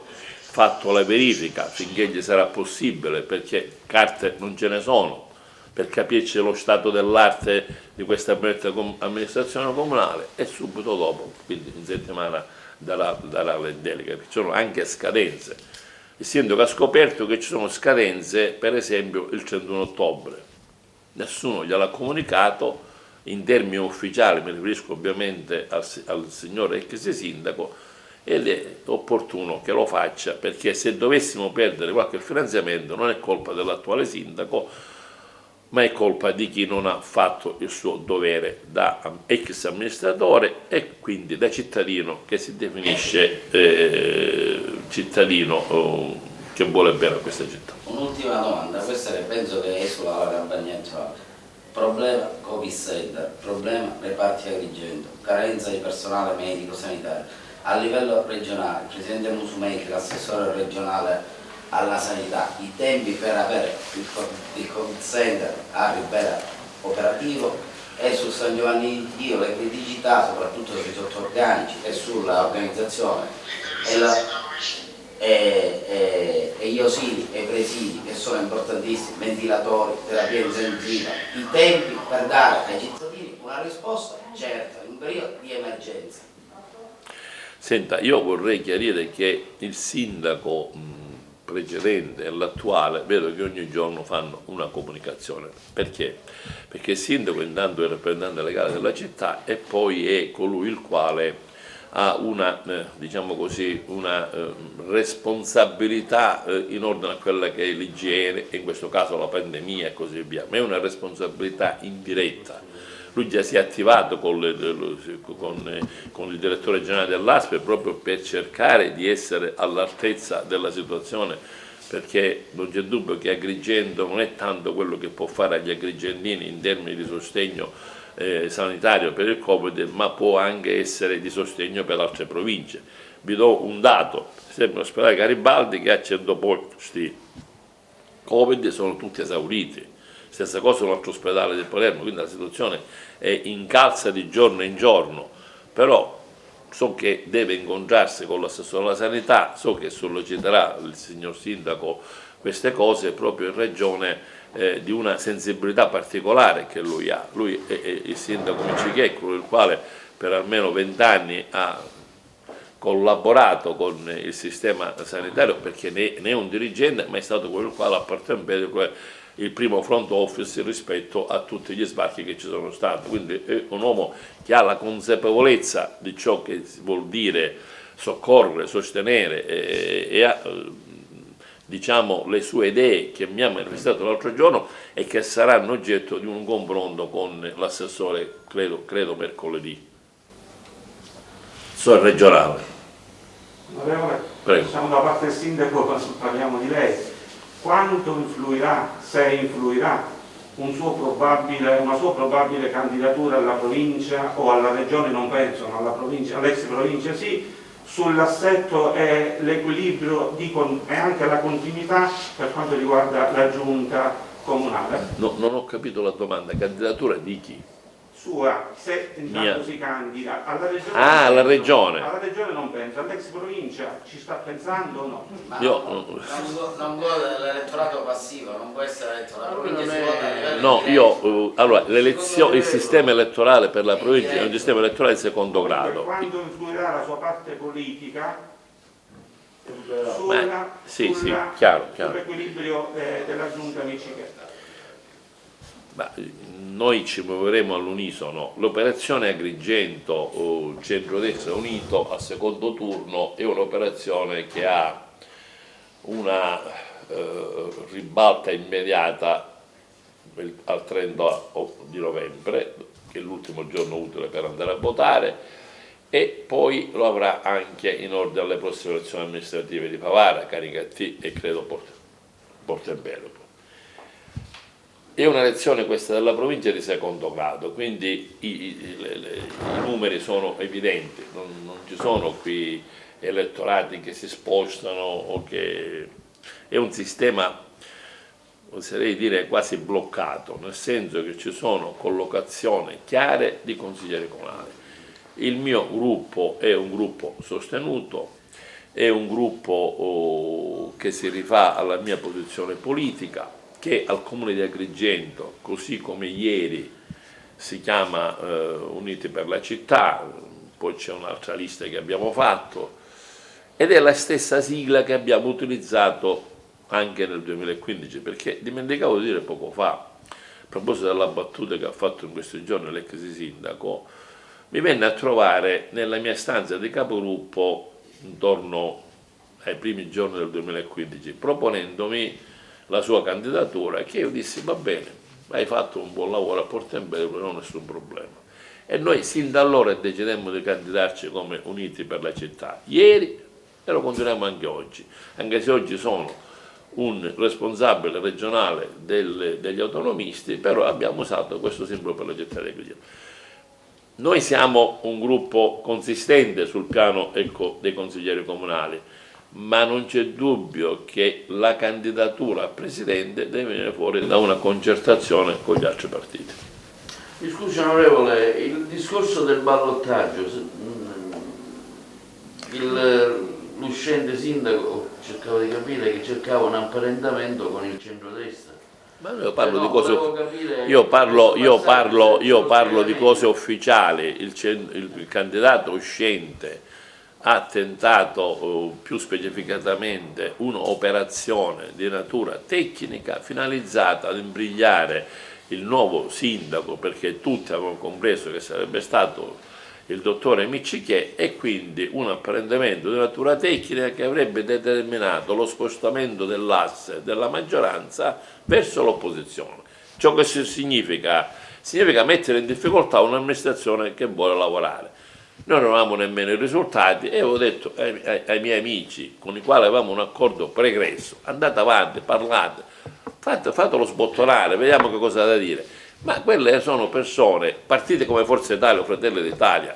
Speaker 1: fatto la verifica finché gli sarà possibile, perché carte non ce ne sono, per capirci lo stato dell'arte di questa amministrazione comunale, e subito dopo, quindi in settimana, darà le deleghe. Ci sono anche scadenze. Il sindaco ha scoperto che ci sono scadenze, per esempio il 31 ottobre. Nessuno gliel'ha comunicato in termini ufficiali, mi riferisco ovviamente al signore ex sindaco, ed è opportuno che lo faccia, perché se dovessimo perdere qualche finanziamento non è colpa dell'attuale sindaco, ma è colpa di chi non ha fatto il suo dovere da ex amministratore e quindi da cittadino che si definisce cittadino che vuole bene a questa città.
Speaker 2: Un'ultima domanda, questa che penso che esula la campagna elettorale. Problema Covid Center, problema reparti Agrigento, carenza di personale medico-sanitario. A livello regionale, il presidente Musumeci, l'assessore regionale alla sanità, i tempi per avere il Covid Center a Ribera operativo, e su San Giovanni di Dio le criticità soprattutto sui sottorganici e sulla organizzazione e gli ausili e i presidi, che sono importantissimi, ventilatori, terapia intensiva, i tempi per dare ai cittadini una risposta certa in un periodo di emergenza.
Speaker 1: Senta, io vorrei chiarire che il sindaco precedente e l'attuale vedo che ogni giorno fanno una comunicazione. Perché? Perché il sindaco intanto è il rappresentante legale della città e poi è colui il quale ha una, diciamo così, una responsabilità in ordine a quella che è l'igiene, in questo caso la pandemia e così via, ma è una responsabilità indiretta. Lui già si è attivato con il direttore generale dell'ASP proprio per cercare di essere all'altezza della situazione, perché non c'è dubbio che Agrigento non è tanto quello che può fare agli agrigentini in termini di sostegno sanitario per il Covid, ma può anche essere di sostegno per altre province. Vi do un dato, per esempio l'ospedale Garibaldi, che ha 100 posti Covid, sono tutti esauriti. Stessa cosa un altro ospedale del Palermo, quindi la situazione è incalza di giorno in giorno, però so che deve incontrarsi con l'assessore alla sanità, so che solleciterà il signor sindaco queste cose proprio in ragione di una sensibilità particolare che lui ha. Lui è il sindaco Miccichecco, il quale per almeno 20 anni ha collaborato con il sistema sanitario, perché ne è un dirigente, ma è stato quello il quale ha partecipato il primo front office rispetto a tutti gli sbarchi che ci sono stati, quindi è un uomo che ha la consapevolezza di ciò che vuol dire soccorrere, sostenere e ha diciamo, le sue idee che mi ha manifestato l'altro giorno e che saranno oggetto di un confronto con l'assessore, credo mercoledì. Regionale.
Speaker 3: Onorevole,
Speaker 1: Prego.
Speaker 3: siamo da parte del sindaco, parliamo di lei. Quanto influirà, se influirà, una sua probabile candidatura alla provincia o alla regione, non penso, ma alla provincia, all'ex provincia sì, sull'assetto e l'equilibrio e anche la continuità per quanto riguarda la giunta comunale?
Speaker 1: No, non ho capito la domanda, candidatura di chi?
Speaker 3: Sua, se intanto si candida alla regione.
Speaker 1: Ah, alla regione.
Speaker 3: Alla regione non penso, all'ex provincia ci sta pensando o no?
Speaker 2: Ma
Speaker 1: Io,
Speaker 2: non vuole l'elettorato passivo, non può essere elettorato, la provincia si vota a livello
Speaker 1: no,
Speaker 2: diretto.
Speaker 1: io, allora, il sistema elettorale per la provincia è un sistema elettorale di secondo grado.
Speaker 3: Quando influirà la sua parte politica
Speaker 1: Sì, chiaro.
Speaker 3: sull'equilibrio della giunta Miccichetta?
Speaker 1: Noi ci muoveremo all'unisono. L'operazione Agrigento o Centrodestra Unito al secondo turno è un'operazione che ha una ribalta immediata al 30 di novembre, che è l'ultimo giorno utile per andare a votare, e poi lo avrà anche in ordine alle prossime elezioni amministrative di Favara, Caricattì e credo Portoempedocle. È un'elezione questa della provincia di secondo grado, quindi i numeri sono evidenti, non ci sono qui elettorati che si spostano o che... È un sistema, oserei dire, quasi bloccato, nel senso che ci sono collocazioni chiare di consiglieri comunali. Il mio gruppo è un gruppo sostenuto, è un gruppo che si rifà alla mia posizione politica, che al Comune di Agrigento, così come ieri, si chiama Uniti per la città, poi c'è un'altra lista che abbiamo fatto, ed è la stessa sigla che abbiamo utilizzato anche nel 2015, perché dimenticavo di dire poco fa, a proposito della battuta che ha fatto in questi giorni l'ex sindaco, mi venne a trovare nella mia stanza di capogruppo intorno ai primi giorni del 2015, proponendomi la sua candidatura, che io dissi va bene, hai fatto un buon lavoro a Portoempedocle, non ho nessun problema. E noi sin da allora decidemmo di candidarci come Uniti per la città, ieri, e lo continuiamo anche oggi, anche se oggi sono un responsabile regionale degli autonomisti, però abbiamo usato questo simbolo per la città di Agrigento. Noi siamo un gruppo consistente sul piano, ecco, dei consiglieri comunali, ma non c'è dubbio che la candidatura a presidente deve venire fuori da una concertazione con gli altri partiti.
Speaker 4: Mi scusi onorevole, il discorso del ballottaggio, l'uscente sindaco cercava di capire che cercava un apparentamento con il centrodestra.
Speaker 1: Ma io parlo di cose di cose ufficiali. Il candidato uscente ha tentato più specificatamente un'operazione di natura tecnica finalizzata ad imbrigliare il nuovo sindaco, perché tutti avevano compreso che sarebbe stato il dottore Miccichè, e quindi un apprendimento di natura tecnica che avrebbe determinato lo spostamento dell'asse della maggioranza verso l'opposizione. Ciò che significa mettere in difficoltà un'amministrazione che vuole lavorare. Noi non avevamo nemmeno i risultati e avevo detto ai miei amici con i quali avevamo un accordo pregresso: andate avanti, parlate, fatelo sbottonare, vediamo che cosa ha da dire. Ma quelle sono persone, partite come Forza Italia o Fratelli d'Italia,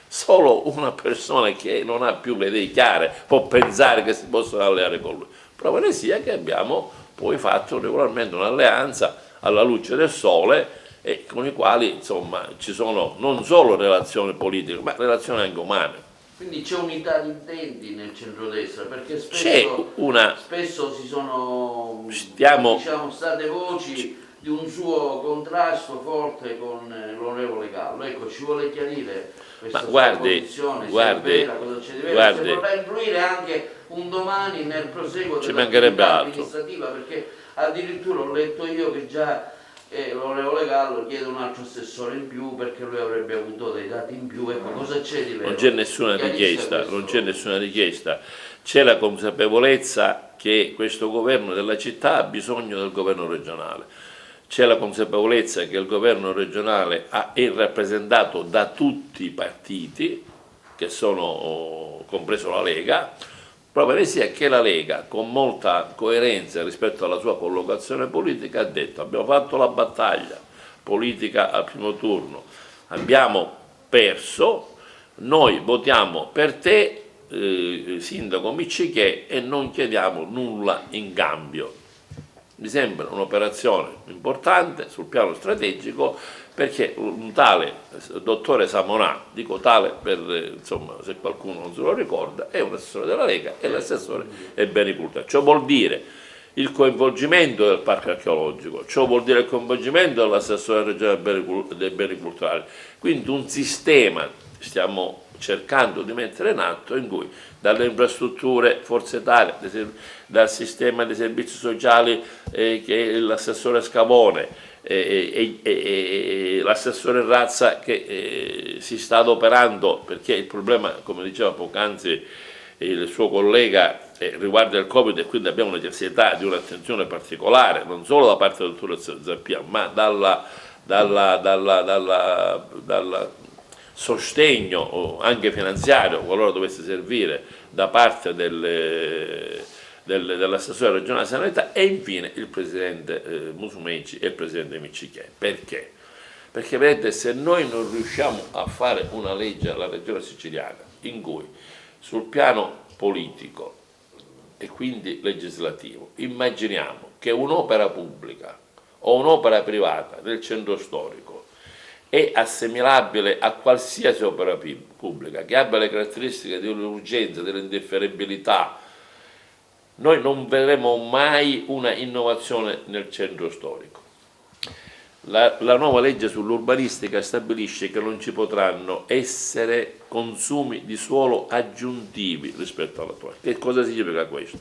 Speaker 1: solo una persona che non ha più le idee chiare può pensare che si possono alleare con lui. Prova ne sia che abbiamo poi fatto regolarmente un'alleanza alla luce del sole, e con i quali insomma ci sono non solo relazioni politiche ma relazioni anche umane.
Speaker 4: Quindi c'è unità di intenti nel centrodestra, perché spesso si sono state voci di un suo contrasto forte con l'onorevole Gallo. Ecco, ci vuole chiarire questa sua posizione, se è vera, cosa c'è di vero, se vorrà influire anche un domani nel proseguo dell'attività amministrativa, perché addirittura ho letto io che già l'onorevole Gallo chiede un altro assessore in più perché lui avrebbe avuto dei dati in più. Ecco, cosa c'è di vero?
Speaker 1: Non c'è nessuna richiesta, c'è la consapevolezza che questo governo della città ha bisogno del governo regionale, c'è la consapevolezza che il governo regionale è rappresentato da tutti i partiti, che sono compreso la Lega. Prova ne sia che la Lega, con molta coerenza rispetto alla sua collocazione politica, ha detto: abbiamo fatto la battaglia politica al primo turno, abbiamo perso, noi votiamo per te, sindaco Miccichè, e non chiediamo nulla in cambio. Mi sembra un'operazione importante sul piano strategico, perché un tale dottore Samonà, dico tale per insomma, se qualcuno non se lo ricorda, è un assessore della Lega e l'assessore è beni culturali. Ciò vuol dire il coinvolgimento del parco archeologico, ciò vuol dire il coinvolgimento dell'assessore regionale dei beni culturali. Quindi un sistema stiamo cercando di mettere in atto, in cui dalle infrastrutture Forza Italia, dal sistema dei servizi sociali che è l'assessore Scavone, e l'assessore Razza che si sta adoperando, perché il problema, come diceva poc'anzi il suo collega, riguarda il Covid, e quindi abbiamo necessità di un'attenzione particolare non solo da parte del dottor Zappia, ma dal sostegno anche finanziario, qualora dovesse servire, da parte dell'assessore regionale sanità e infine il presidente Musumeci e il presidente Miccichè. Perché? Perché vedete, se noi non riusciamo a fare una legge alla regione siciliana in cui sul piano politico e quindi legislativo immaginiamo che un'opera pubblica o un'opera privata nel centro storico è assimilabile a qualsiasi opera pubblica che abbia le caratteristiche dell'urgenza, dell'indifferibilità, noi non vedremo mai una innovazione nel centro storico. La nuova legge sull'urbanistica stabilisce che non ci potranno essere consumi di suolo aggiuntivi rispetto all'attuale. Che cosa significa questo?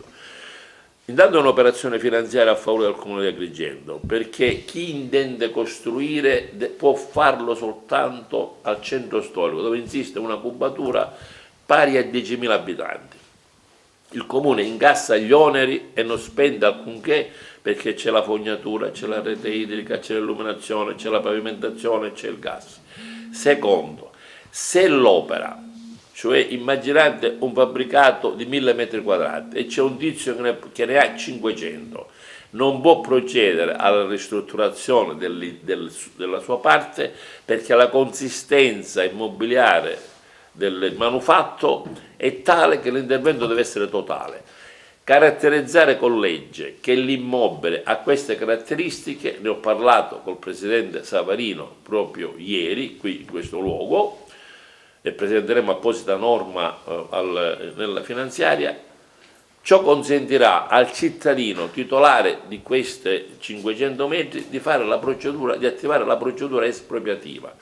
Speaker 1: Intanto è un'operazione finanziaria a favore del Comune di Agrigento, perché chi intende costruire può farlo soltanto al centro storico, dove insiste una cubatura pari a 10.000 abitanti. Il Comune incassa gli oneri e non spende alcunché, perché c'è la fognatura, c'è la rete idrica, c'è l'illuminazione, c'è la pavimentazione, c'è il gas. Secondo, se l'opera, cioè immaginate un fabbricato di 1000 metri quadrati e c'è un tizio che ne ha 500, non può procedere alla ristrutturazione della sua parte perché la consistenza immobiliare del manufatto è tale che l'intervento deve essere totale. Caratterizzare con legge che l'immobile ha queste caratteristiche, ne ho parlato col presidente Savarino proprio ieri qui in questo luogo e presenteremo apposita norma nella finanziaria. Ciò consentirà al cittadino titolare di queste 500 metri di fare la procedura, di attivare la procedura espropriativa.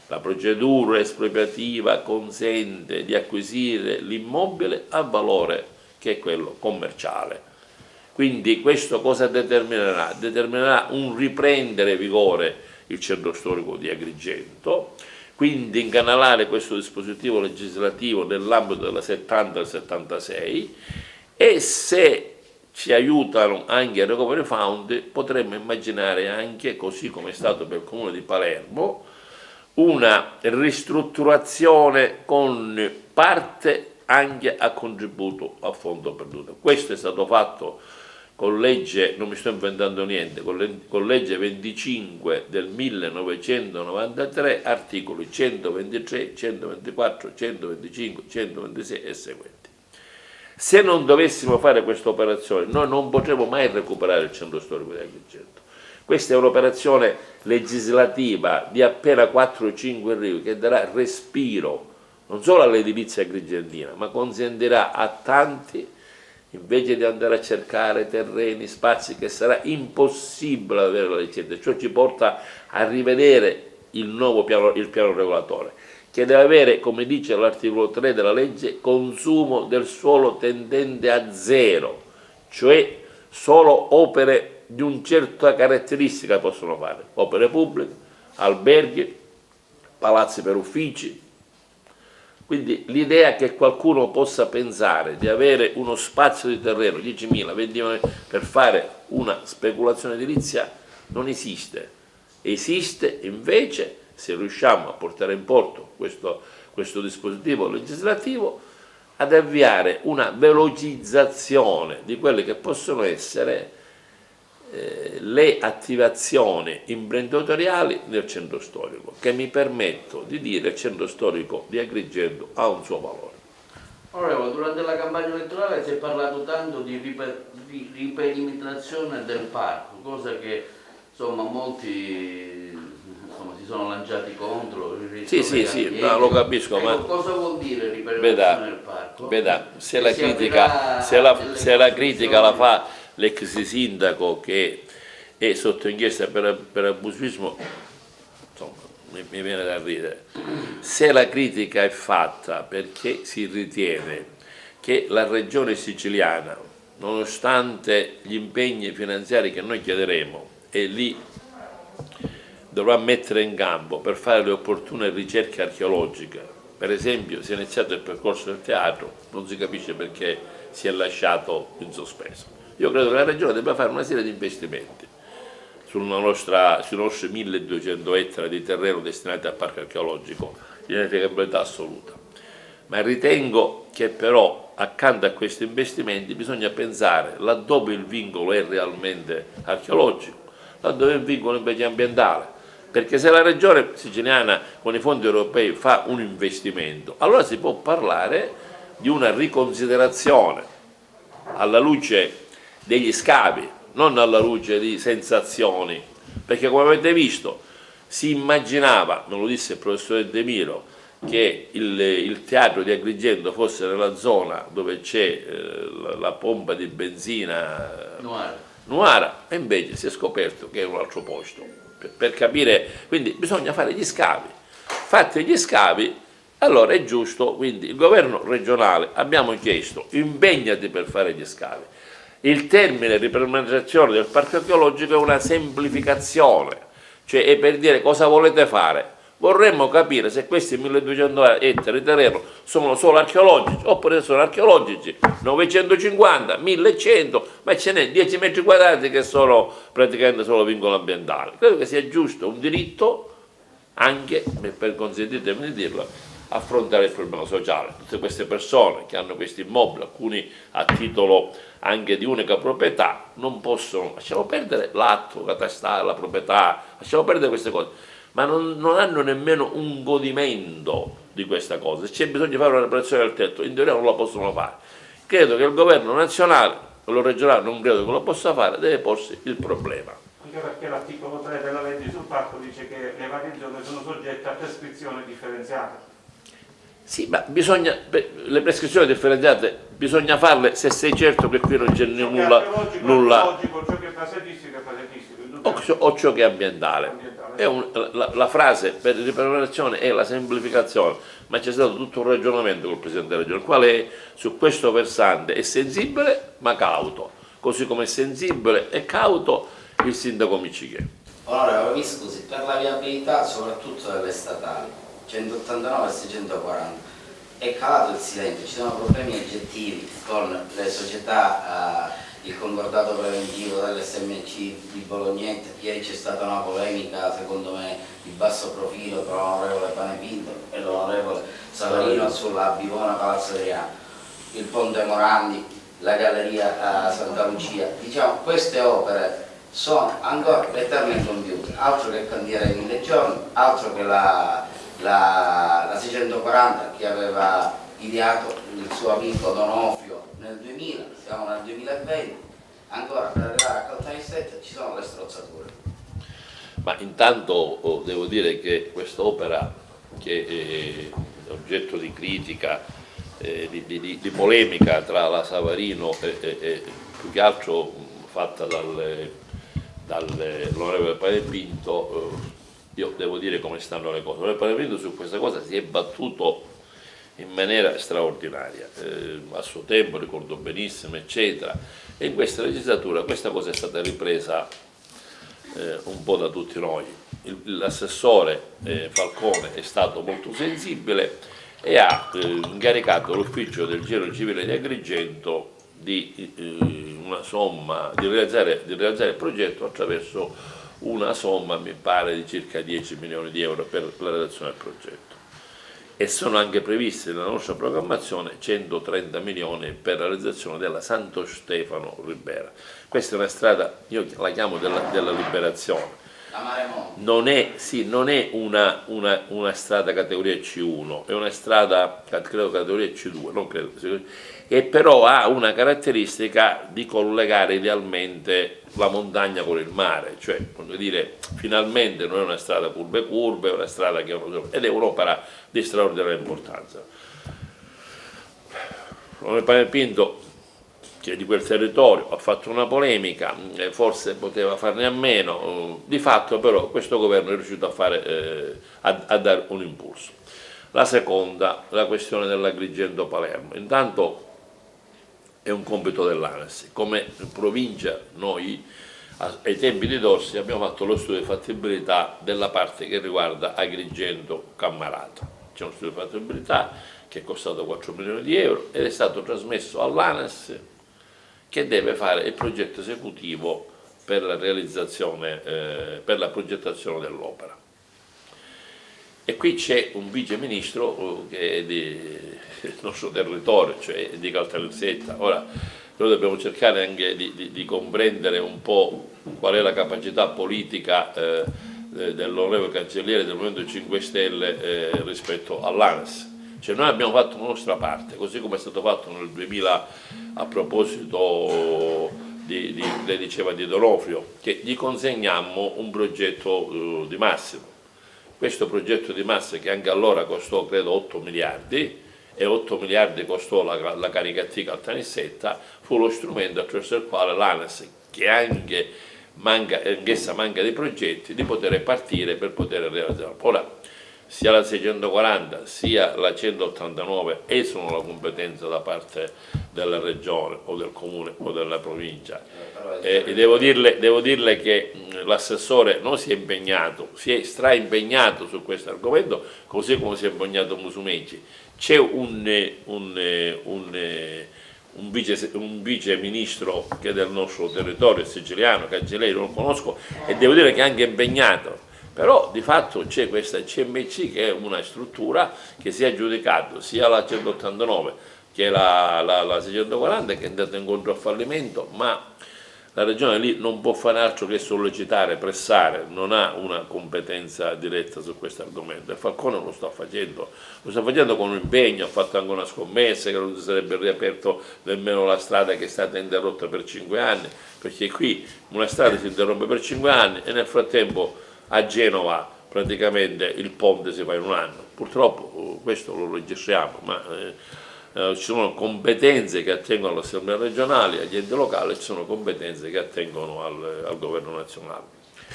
Speaker 1: La procedura espropriativa consente di acquisire l'immobile a valore che è quello commerciale. Quindi questo cosa determinerà? Determinerà un riprendere vigore il centro storico di Agrigento, quindi incanalare questo dispositivo legislativo nell'ambito della 70 al 76 e se ci aiutano anche i recovery fund potremmo immaginare anche, così come è stato per il Comune di Palermo, una ristrutturazione con parte anche a contributo a fondo perduto. Questo è stato fatto con legge, non mi sto inventando niente, con legge 25 del 1993, articoli 123, 124, 125, 126 e seguenti. Se non dovessimo fare questa operazione, noi non potremo mai recuperare il centro storico di Agrigento. Questa è un'operazione legislativa di appena 4-5 righe che darà respiro non solo all'edilizia agrigentina, ma consentirà a tanti, invece di andare a cercare terreni, spazi che sarà impossibile avere la licenza, cioè ci porta a rivedere il piano regolatore, che deve avere, come dice l'articolo 3 della legge, consumo del suolo tendente a zero, cioè solo opere di una certa caratteristica possono fare, opere pubbliche, alberghi, palazzi per uffici. Quindi l'idea che qualcuno possa pensare di avere uno spazio di terreno, 10.000, 20.000 per fare una speculazione edilizia non esiste. Esiste invece, se riusciamo a portare in porto questo dispositivo legislativo, ad avviare una velocizzazione di quelle che possono essere le attivazioni imprenditoriali nel centro storico, che mi permetto di dire che il centro storico di Agrigento ha un suo valore.
Speaker 4: Onorevole, durante la campagna elettorale si è parlato tanto di riperimetrazione del parco, cosa che insomma molti si sono lanciati contro.
Speaker 1: Sì, no, lo capisco,
Speaker 4: ecco,
Speaker 1: ma
Speaker 4: cosa vuol dire riperimetrazione del parco?
Speaker 1: Se la critica la fa l'ex sindaco che è sotto inchiesta per abusivismo, insomma, mi viene da ridere. Se la critica è fatta perché si ritiene che la regione siciliana, nonostante gli impegni finanziari che noi chiederemo e lì dovrà mettere in campo per fare le opportune ricerche archeologiche, per esempio si è iniziato il percorso del teatro, non si capisce perché si è lasciato in sospeso. Io credo che la Regione debba fare una serie di investimenti sui nostri 1200 ettari di terreno destinati al parco archeologico di inefficabilità assoluta. ma ritengo che però accanto a questi investimenti bisogna pensare laddove il vincolo è realmente archeologico, laddove il vincolo invece è ambientale, perché se la regione siciliana con i fondi europei fa un investimento, allora si può parlare di una riconsiderazione alla luce degli scavi, non alla luce di sensazioni, perché come avete visto si immaginava, me lo disse il professore De Miro, che il teatro di Agrigento fosse nella zona dove c'è la pompa di benzina Nuara, e invece si è scoperto che è un altro posto, per capire, quindi bisogna fare gli scavi, fatti gli scavi, allora è giusto, quindi il governo regionale abbiamo chiesto impegnati per fare gli scavi. Il termine riperimetrazione del parco archeologico è una semplificazione, cioè è per dire cosa volete fare. Vorremmo capire se questi 1200 ettari di terreno sono solo archeologici, oppure sono archeologici 950, 1100, ma ce n'è 10 metri quadrati che sono praticamente solo vincolo ambientale. Credo che sia giusto un diritto anche, per consentitemi di dirlo, affrontare il problema sociale. Tutte queste persone che hanno questi immobili, alcuni a titolo anche di unica proprietà, non possono, lasciamo perdere l'atto catastale, la proprietà, lasciamo perdere queste cose, ma non hanno nemmeno un godimento di questa cosa. Se c'è bisogno di fare una riparazione del tetto, in teoria non la possono fare. Credo che il governo nazionale, quello regionale non credo che lo possa fare, deve porsi il problema.
Speaker 3: Anche perché l'articolo 3 della legge sul parco dice che le varie zone sono soggette a prescrizione differenziata.
Speaker 1: Sì, ma bisogna, le prescrizioni differenziate bisogna farle se sei certo che qui non c'è nulla,
Speaker 3: ciò che è paesaggistico è paesaggistico,
Speaker 1: o ciò che è ambientale. La frase per riparazione è la semplificazione, ma c'è stato tutto un ragionamento col Presidente della Regione, quale su questo versante è sensibile ma cauto, così come è sensibile e cauto il sindaco Miccichè.
Speaker 2: Onorevole, mi scusi, per la viabilità soprattutto delle statali 189 e 640 è calato il silenzio, ci sono problemi oggettivi con le società, il concordato preventivo dell'SMC di Bolognetta. Ieri c'è stata una polemica secondo me di basso profilo tra l'onorevole Panepinto e l'onorevole Savarino sulla Bivona Palazzo Adriano, il ponte Morandi, la galleria Santa Lucia. Diciamo, queste opere sono ancora letteralmente incompiute, altro che cantiere di 1000 giorni, altro che la 640 che aveva ideato il suo amico Donofrio nel 2000, siamo nel 2020, ancora per arrivare a Caltanissetta ci sono le strozzature.
Speaker 1: Ma intanto devo dire che quest'opera, che è oggetto di critica, di polemica tra la Savarino e più che altro fatta dall'onorevole Panepinto, io devo dire come stanno le cose. L'onorevole Panepinto su questa cosa si è battuto in maniera straordinaria, a suo tempo ricordo benissimo, eccetera, e in questa legislatura questa cosa è stata ripresa un po' da tutti noi. L'assessore Falcone è stato molto sensibile e ha incaricato l'ufficio del Genio Civile di Agrigento di una somma, di realizzare il progetto attraverso una somma, mi pare, di circa 10 milioni di euro per la redazione del progetto. E sono anche previsti nella nostra programmazione 130 milioni per la realizzazione della Santo Stefano Ribera. Questa è una strada, io la chiamo della liberazione. Non è una strada categoria C1, è una strada, credo, categoria C2, non credo, e però ha una caratteristica di collegare idealmente la montagna con il mare, cioè, voglio dire, finalmente non è una strada curve, è una strada che ed è un'opera di straordinaria importanza. L'onorevole Panepinto, che di quel territorio ha fatto una polemica, forse poteva farne a meno, di fatto però questo governo è riuscito a dare un impulso. La seconda, la questione dell'Agrigento-Palermo. Intanto è un compito dell'ANAS. Come provincia noi ai tempi di Dorsi abbiamo fatto lo studio di fattibilità della parte che riguarda Agrigento-Cammarata. C'è uno studio di fattibilità che è costato 4 milioni di euro ed è stato trasmesso all'ANAS, che deve fare il progetto esecutivo per la realizzazione, per la progettazione dell'opera. E qui c'è un vice ministro che è del nostro territorio, cioè di Caltanissetta. Ora, noi dobbiamo cercare anche di comprendere un po' qual è la capacità politica dell'onorevole cancelliere del Movimento 5 Stelle rispetto all'ANAS. Cioè noi abbiamo fatto la nostra parte, così come è stato fatto nel 2000 a proposito lei diceva di Donofrio, che gli consegnammo un progetto di Massimo. Questo progetto di Massimo, che anche allora costò credo 8 miliardi, e 8 miliardi costò la Caricatica Caltanissetta, fu lo strumento attraverso il quale l'ANAS, che anch'essa manca di progetti, di poter partire per poter realizzare. Ora, sia la 640 sia la 189 sono la competenza da parte della regione o del comune o della provincia. Devo dirle che l'assessore non si è impegnato, si è straimpegnato su questo argomento, così come si è impegnato Musumeci. C'è un vice ministro che è del nostro territorio, siciliano, Cancellieri, non lo conosco, e devo dire che è anche impegnato. Però di fatto c'è questa CMC che è una struttura che si è aggiudicato sia la 189 che la 640, che è andata incontro a fallimento, ma la regione lì non può fare altro che sollecitare, pressare, non ha una competenza diretta su questo argomento, e Falcone lo sta facendo con un impegno, ha fatto anche una scommessa che non si sarebbe riaperto nemmeno la strada che è stata interrotta per 5 anni, perché qui una strada si interrompe per 5 anni e nel frattempo a Genova praticamente il ponte si fa in un anno. Purtroppo questo lo registriamo, ma ci sono competenze che attengono alle assemblee regionali, agli enti locali, e ci sono competenze che attengono al governo nazionale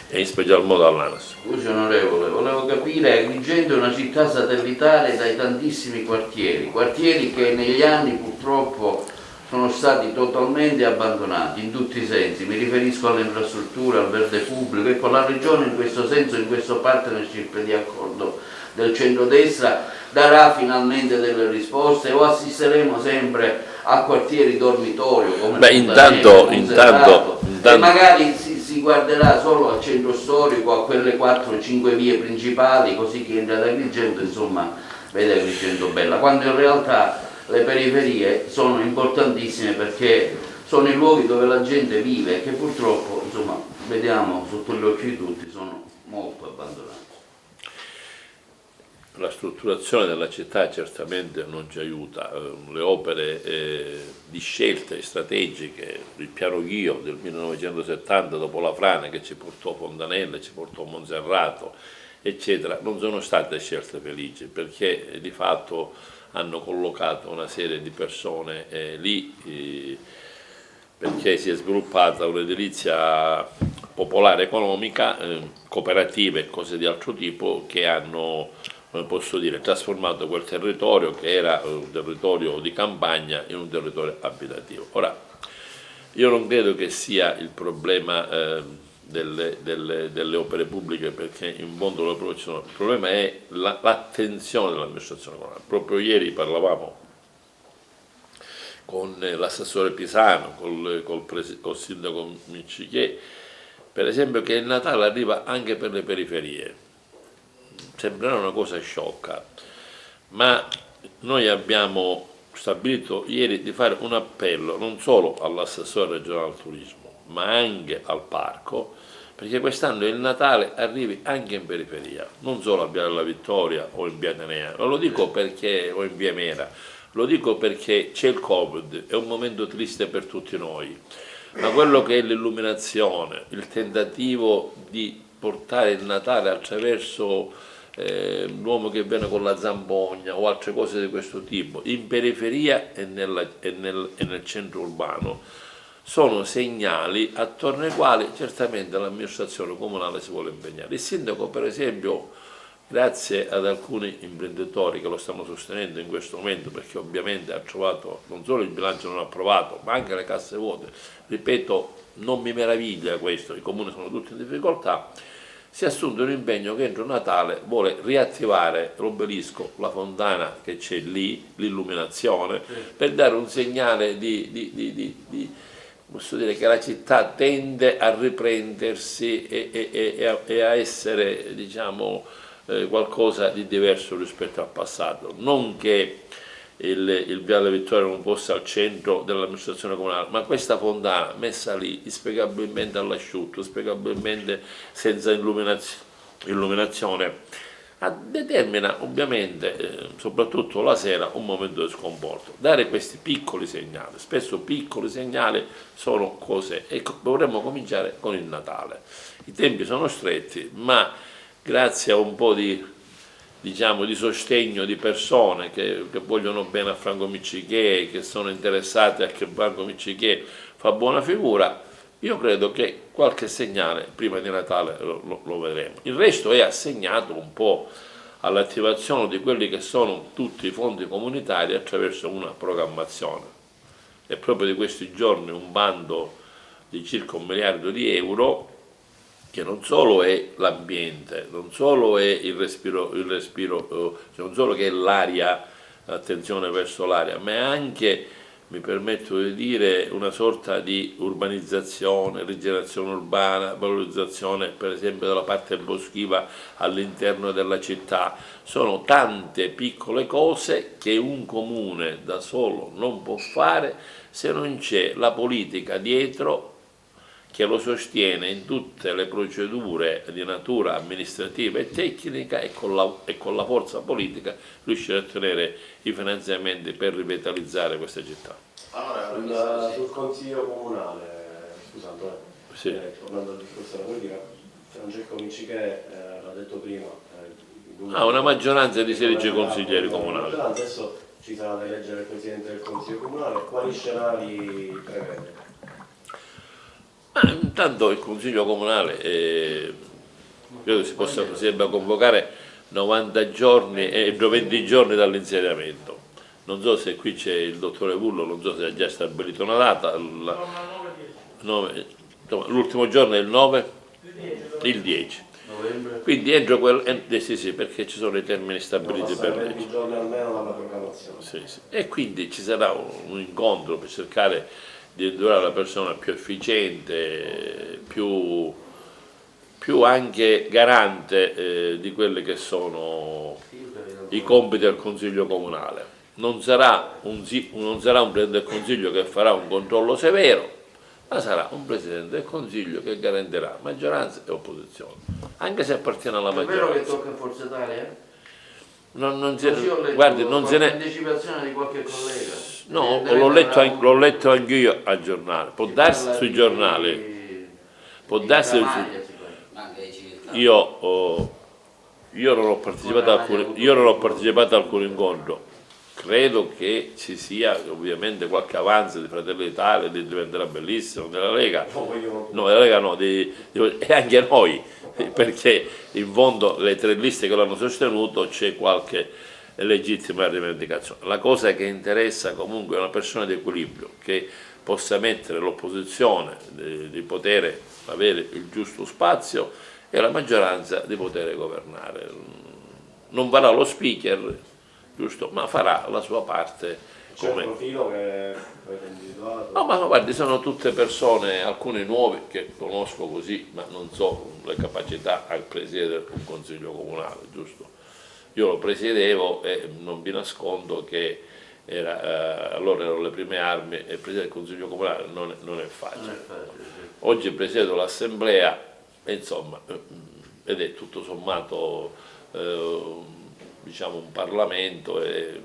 Speaker 1: e in special modo all'ANAS.
Speaker 4: Scusi onorevole, volevo capire, Agrigento è una città satellitare dai tantissimi quartieri che negli anni purtroppo sono stati totalmente abbandonati in tutti i sensi, mi riferisco alle infrastrutture, al verde pubblico. Ecco, la regione in questo senso, in questo partnership di accordo del centrodestra, darà finalmente delle risposte o assisteremo sempre a quartieri dormitorio come
Speaker 1: intanto
Speaker 4: e magari si guarderà solo al centro storico, a quelle 4-5 vie principali, così chi entra ad Agrigento insomma vede Agrigento bella, quando in realtà le periferie sono importantissime, perché sono i luoghi dove la gente vive e che purtroppo insomma vediamo sotto gli occhi di tutti sono molto abbandonati.
Speaker 1: La strutturazione della città certamente non ci aiuta, le opere di scelte strategiche, il piano Ghio del 1970 dopo la frana che ci portò a Fontanelle, ci portò a Monserrato, eccetera, non sono state scelte felici, perché di fatto hanno collocato una serie di persone lì, perché si è sviluppata un'edilizia popolare economica, cooperative e cose di altro tipo, che hanno, come posso dire, trasformato quel territorio che era un territorio di campagna in un territorio abitativo. Ora, io non credo che sia il problema delle opere pubbliche, perché in fondo le opere ci sono. Il problema è l'attenzione dell'amministrazione comunale. Proprio ieri parlavamo con l'assessore Pisano, col sindaco Micci, che per esempio che il Natale arriva anche per le periferie. Sembrerà una cosa sciocca, ma noi abbiamo stabilito ieri di fare un appello non solo all'assessore regionale al turismo, ma anche al parco, perché quest'anno il Natale arrivi anche in periferia, non solo a Viale della Vittoria o in Via Atenea, non lo dico perché, o in Via Mera, lo dico perché c'è il Covid, è un momento triste per tutti noi, ma quello che è l'illuminazione, il tentativo di portare il Natale attraverso l'uomo che viene con la zampogna o altre cose di questo tipo, in periferia e nel centro urbano, sono segnali attorno ai quali certamente l'amministrazione comunale si vuole impegnare. Il sindaco, per esempio, grazie ad alcuni imprenditori che lo stanno sostenendo in questo momento, perché ovviamente ha trovato non solo il bilancio non approvato, ma anche le casse vuote, ripeto, non mi meraviglia questo, i comuni sono tutti in difficoltà, si è assunto un impegno che entro Natale vuole riattivare l'obelisco, la fontana che c'è lì, l'illuminazione, per dare un segnale posso dire che la città tende a riprendersi e a essere, diciamo, qualcosa di diverso rispetto al passato. Non che il Viale Vittoria non fosse al centro dell'amministrazione comunale, ma questa fontana messa lì inspiegabilmente all'asciutto, spiegabilmente senza illuminazione, determina ovviamente, soprattutto la sera, un momento di sconforto. Dare questi piccoli segnali, spesso piccoli segnali, sono cose, e dovremmo cominciare con il Natale. I tempi sono stretti, ma grazie a un po' di sostegno di persone che vogliono bene a Franco Miccichè, che sono interessate a che Franco Miccichè fa buona figura, io credo che qualche segnale prima di Natale lo vedremo. Il resto è assegnato un po' all'attivazione di quelli che sono tutti i fondi comunitari attraverso una programmazione. È proprio di questi giorni un bando di circa 1 miliardo di euro, che non solo è l'ambiente, non solo è il respiro, non solo che è l'aria, l'attenzione verso l'aria, ma è anche, mi permetto di dire, una sorta di urbanizzazione, rigenerazione urbana, valorizzazione per esempio della parte boschiva all'interno della città. Sono tante piccole cose che un comune da solo non può fare se non c'è la politica dietro che lo sostiene in tutte le procedure di natura amministrativa e tecnica, e con la forza politica riuscire a ottenere i finanziamenti per rivitalizzare questa città.
Speaker 5: Sul Consiglio Comunale, scusate,
Speaker 1: sì.
Speaker 5: Tornando al discorso della politica, Francesco Miccichè l'ha detto prima,
Speaker 1: una maggioranza di 16 consiglieri comunali.
Speaker 5: Adesso ci sarà da eleggere il Presidente del Consiglio Comunale, quali scenari prevede?
Speaker 1: Intanto il Consiglio Comunale credo si debba convocare 90 giorni e 20 giorni dall'insediamento. Non so se qui c'è il dottore Vullo, non so se ha già stabilito una data. L'ultimo giorno è il 9? Il 10.
Speaker 4: Novembre.
Speaker 1: Quindi entro sì, perché ci sono i termini stabiliti per legge.
Speaker 5: 20 giorni almeno dalla proclamazione.
Speaker 1: Sì. E quindi ci sarà un incontro per cercare di individuare la persona più efficiente, più anche garante di quelli che sono i compiti del Consiglio Comunale. Non sarà un Presidente del Consiglio che farà un controllo severo, ma sarà un Presidente del Consiglio che garantirà maggioranza e opposizione, anche se appartiene alla maggioranza.
Speaker 4: È vero che tocca a Forza Italia?
Speaker 1: Guardi, non se ne...
Speaker 4: anticipazione di qualche collega.
Speaker 1: No, l'ho letto anch'io al giornale, può darsi sui giornali, può darsi io non ho partecipato a alcun incontro. Credo che ci sia ovviamente qualche avanzo di Fratelli d'Italia, diventerà bellissimo, della Lega, no, della Lega no, e anche noi, perché in fondo le 3 liste che l'hanno sostenuto c'è qualche legittima rivendicazione. La cosa che interessa comunque è una persona di equilibrio che possa mettere l'opposizione di potere avere il giusto spazio e la maggioranza di poter governare. Non farà lo speaker, giusto, ma farà la sua parte.
Speaker 5: C'è un profilo che avete individuato?
Speaker 1: No, ma guardi, sono tutte persone, alcuni nuovi che conosco così, ma non so le capacità al presiedere un consiglio comunale, giusto? Io lo presiedevo e non vi nascondo che allora erano le prime armi e presiedere il consiglio comunale non è facile. Oggi presiedo l'assemblea e insomma, ed è tutto sommato diciamo un Parlamento e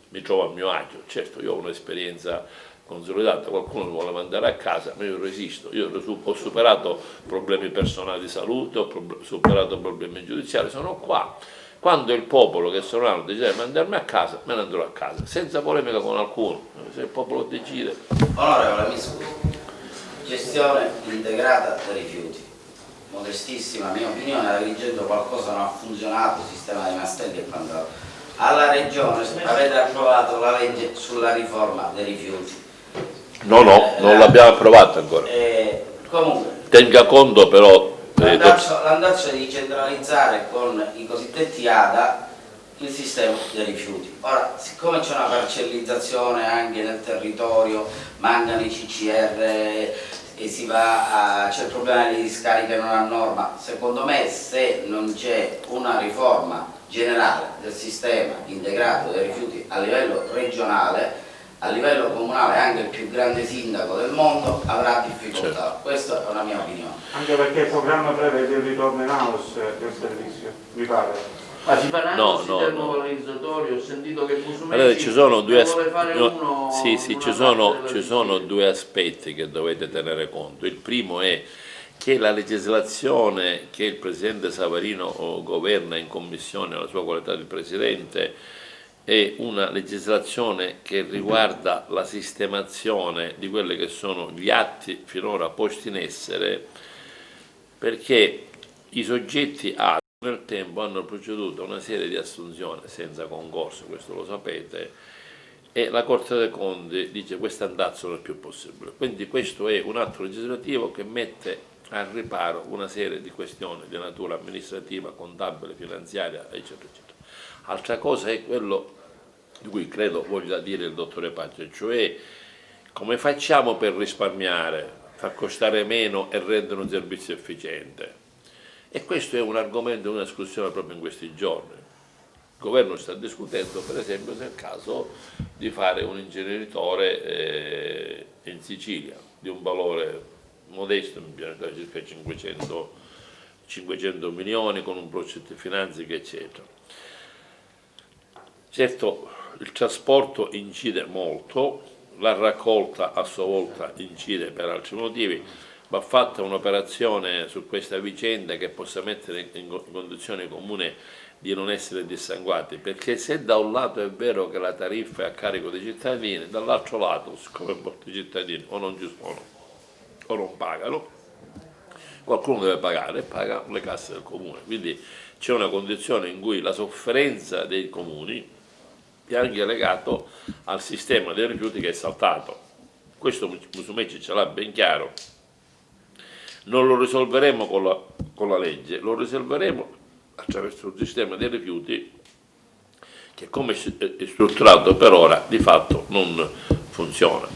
Speaker 1: mi trovo a mio agio. Certo, io ho un'esperienza consolidata, qualcuno mi vuole mandare a casa, ma io resisto. Io ho superato problemi personali di salute, ho superato problemi giudiziari, sono qua. Quando il popolo che sono decide di mandarmi a casa, me ne andrò a casa, senza polemica con alcuno, se il popolo decide.
Speaker 2: Onorevole, mi scusi, gestione integrata dei rifiuti, modestissima mia opinione, da Agrigento qualcosa non ha funzionato, sistema dei mastelli e quant'altro. Alla Regione avete approvato la legge sulla riforma dei rifiuti.
Speaker 1: No, non l'abbiamo approvata ancora.
Speaker 2: Comunque,
Speaker 1: tenga conto però
Speaker 2: l'andazzo di centralizzare con i cosiddetti ADA il sistema dei rifiuti. Ora, siccome c'è una parcellizzazione anche nel territorio, mancano i CCR e c'è il problema delle discariche non a norma. Secondo me, se non c'è una riforma generale del sistema integrato dei rifiuti a livello regionale, a livello comunale anche il più grande sindaco del mondo avrà difficoltà. Certo. Questa è una mia opinione.
Speaker 3: Anche perché il programma prevede il ritorno in house del servizio, mi pare.
Speaker 4: Ma si farà anche il termovalorizzatori? Ho sentito che Musumeci
Speaker 1: allora, ci sono due
Speaker 4: ci
Speaker 1: sono due aspetti che dovete tenere conto. Il primo è che la legislazione che il Presidente Savarino governa in Commissione alla sua qualità di Presidente è una legislazione che riguarda la sistemazione di quelli che sono gli atti finora posti in essere, perché i soggetti nel tempo hanno proceduto a una serie di assunzioni senza concorso, questo lo sapete, e la Corte dei Conti dice che questo andazzo non è più possibile. Quindi questo è un atto legislativo che mette al riparo una serie di questioni di natura amministrativa, contabile, finanziaria, eccetera, eccetera. Altra cosa è quello di cui credo voglia dire il dottore Pace, cioè come facciamo per risparmiare, far costare meno e rendere un servizio efficiente. E questo è un argomento, una discussione proprio in questi giorni. Il governo sta discutendo per esempio nel caso di fare un inceneritore in Sicilia di un valore modesto, mi piace circa 500 milioni con un progetto di finanza eccetera. Certo il trasporto incide molto, la raccolta a sua volta incide per altri motivi. Va fatta un'operazione su questa vicenda che possa mettere in condizione comune di non essere dissanguati, perché se da un lato è vero che la tariffa è a carico dei cittadini, dall'altro lato, siccome molti cittadini o non ci sono o non pagano, qualcuno deve pagare e paga le casse del comune. Quindi c'è una condizione in cui la sofferenza dei comuni è anche legato al sistema dei rifiuti che è saltato. Questo Musumeci ce l'ha ben chiaro. Non lo risolveremo con la legge, lo risolveremo attraverso un sistema dei rifiuti che come è strutturato per ora di fatto non funziona.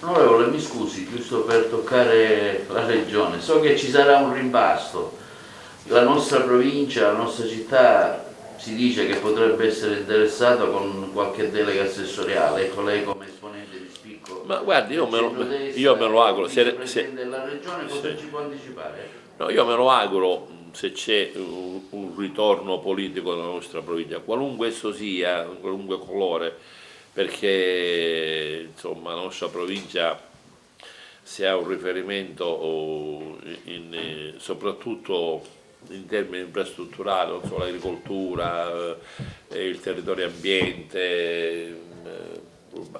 Speaker 4: Onorevole, mi scusi, giusto per toccare la regione, so che ci sarà un rimpasto, la nostra provincia, la nostra città si dice che potrebbe essere interessata con qualche delega assessoriale, ecco lei come esponente di spicco.
Speaker 1: Ma guardi, io me lo auguro.
Speaker 4: Della regione cosa ci può anticipare?
Speaker 1: No, io me lo auguro se c'è un ritorno politico nella nostra provincia, qualunque esso sia, qualunque colore, perché insomma la nostra provincia se ha un riferimento soprattutto in termini infrastrutturali, non so, l'agricoltura, il territorio ambiente,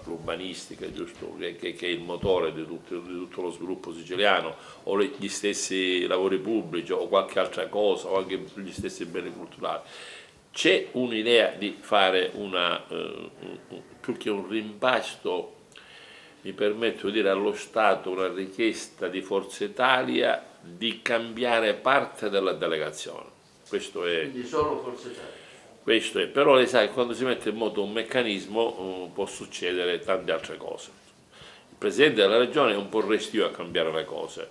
Speaker 1: l'urbanistica, giusto, che è il motore di tutto lo sviluppo siciliano, o gli stessi lavori pubblici o qualche altra cosa, o anche gli stessi beni culturali. C'è un'idea di fare più che un rimpasto, mi permetto di dire allo Stato, una richiesta di Forza Italia di cambiare parte della delegazione. Questo è.
Speaker 4: Quindi solo Forza Italia?
Speaker 1: Questo è, però lei sa che quando si mette in moto un meccanismo può succedere tante altre cose. Il Presidente della Regione è un po' restio a cambiare le cose,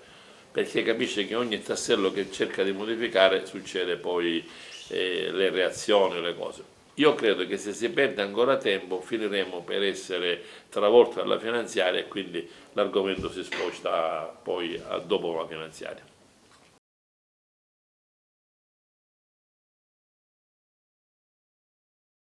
Speaker 1: perché capisce che ogni tassello che cerca di modificare succede poi le reazioni, le cose. Io credo che se si perde ancora tempo finiremo per essere travolti dalla finanziaria e quindi l'argomento si sposta poi a dopo la finanziaria.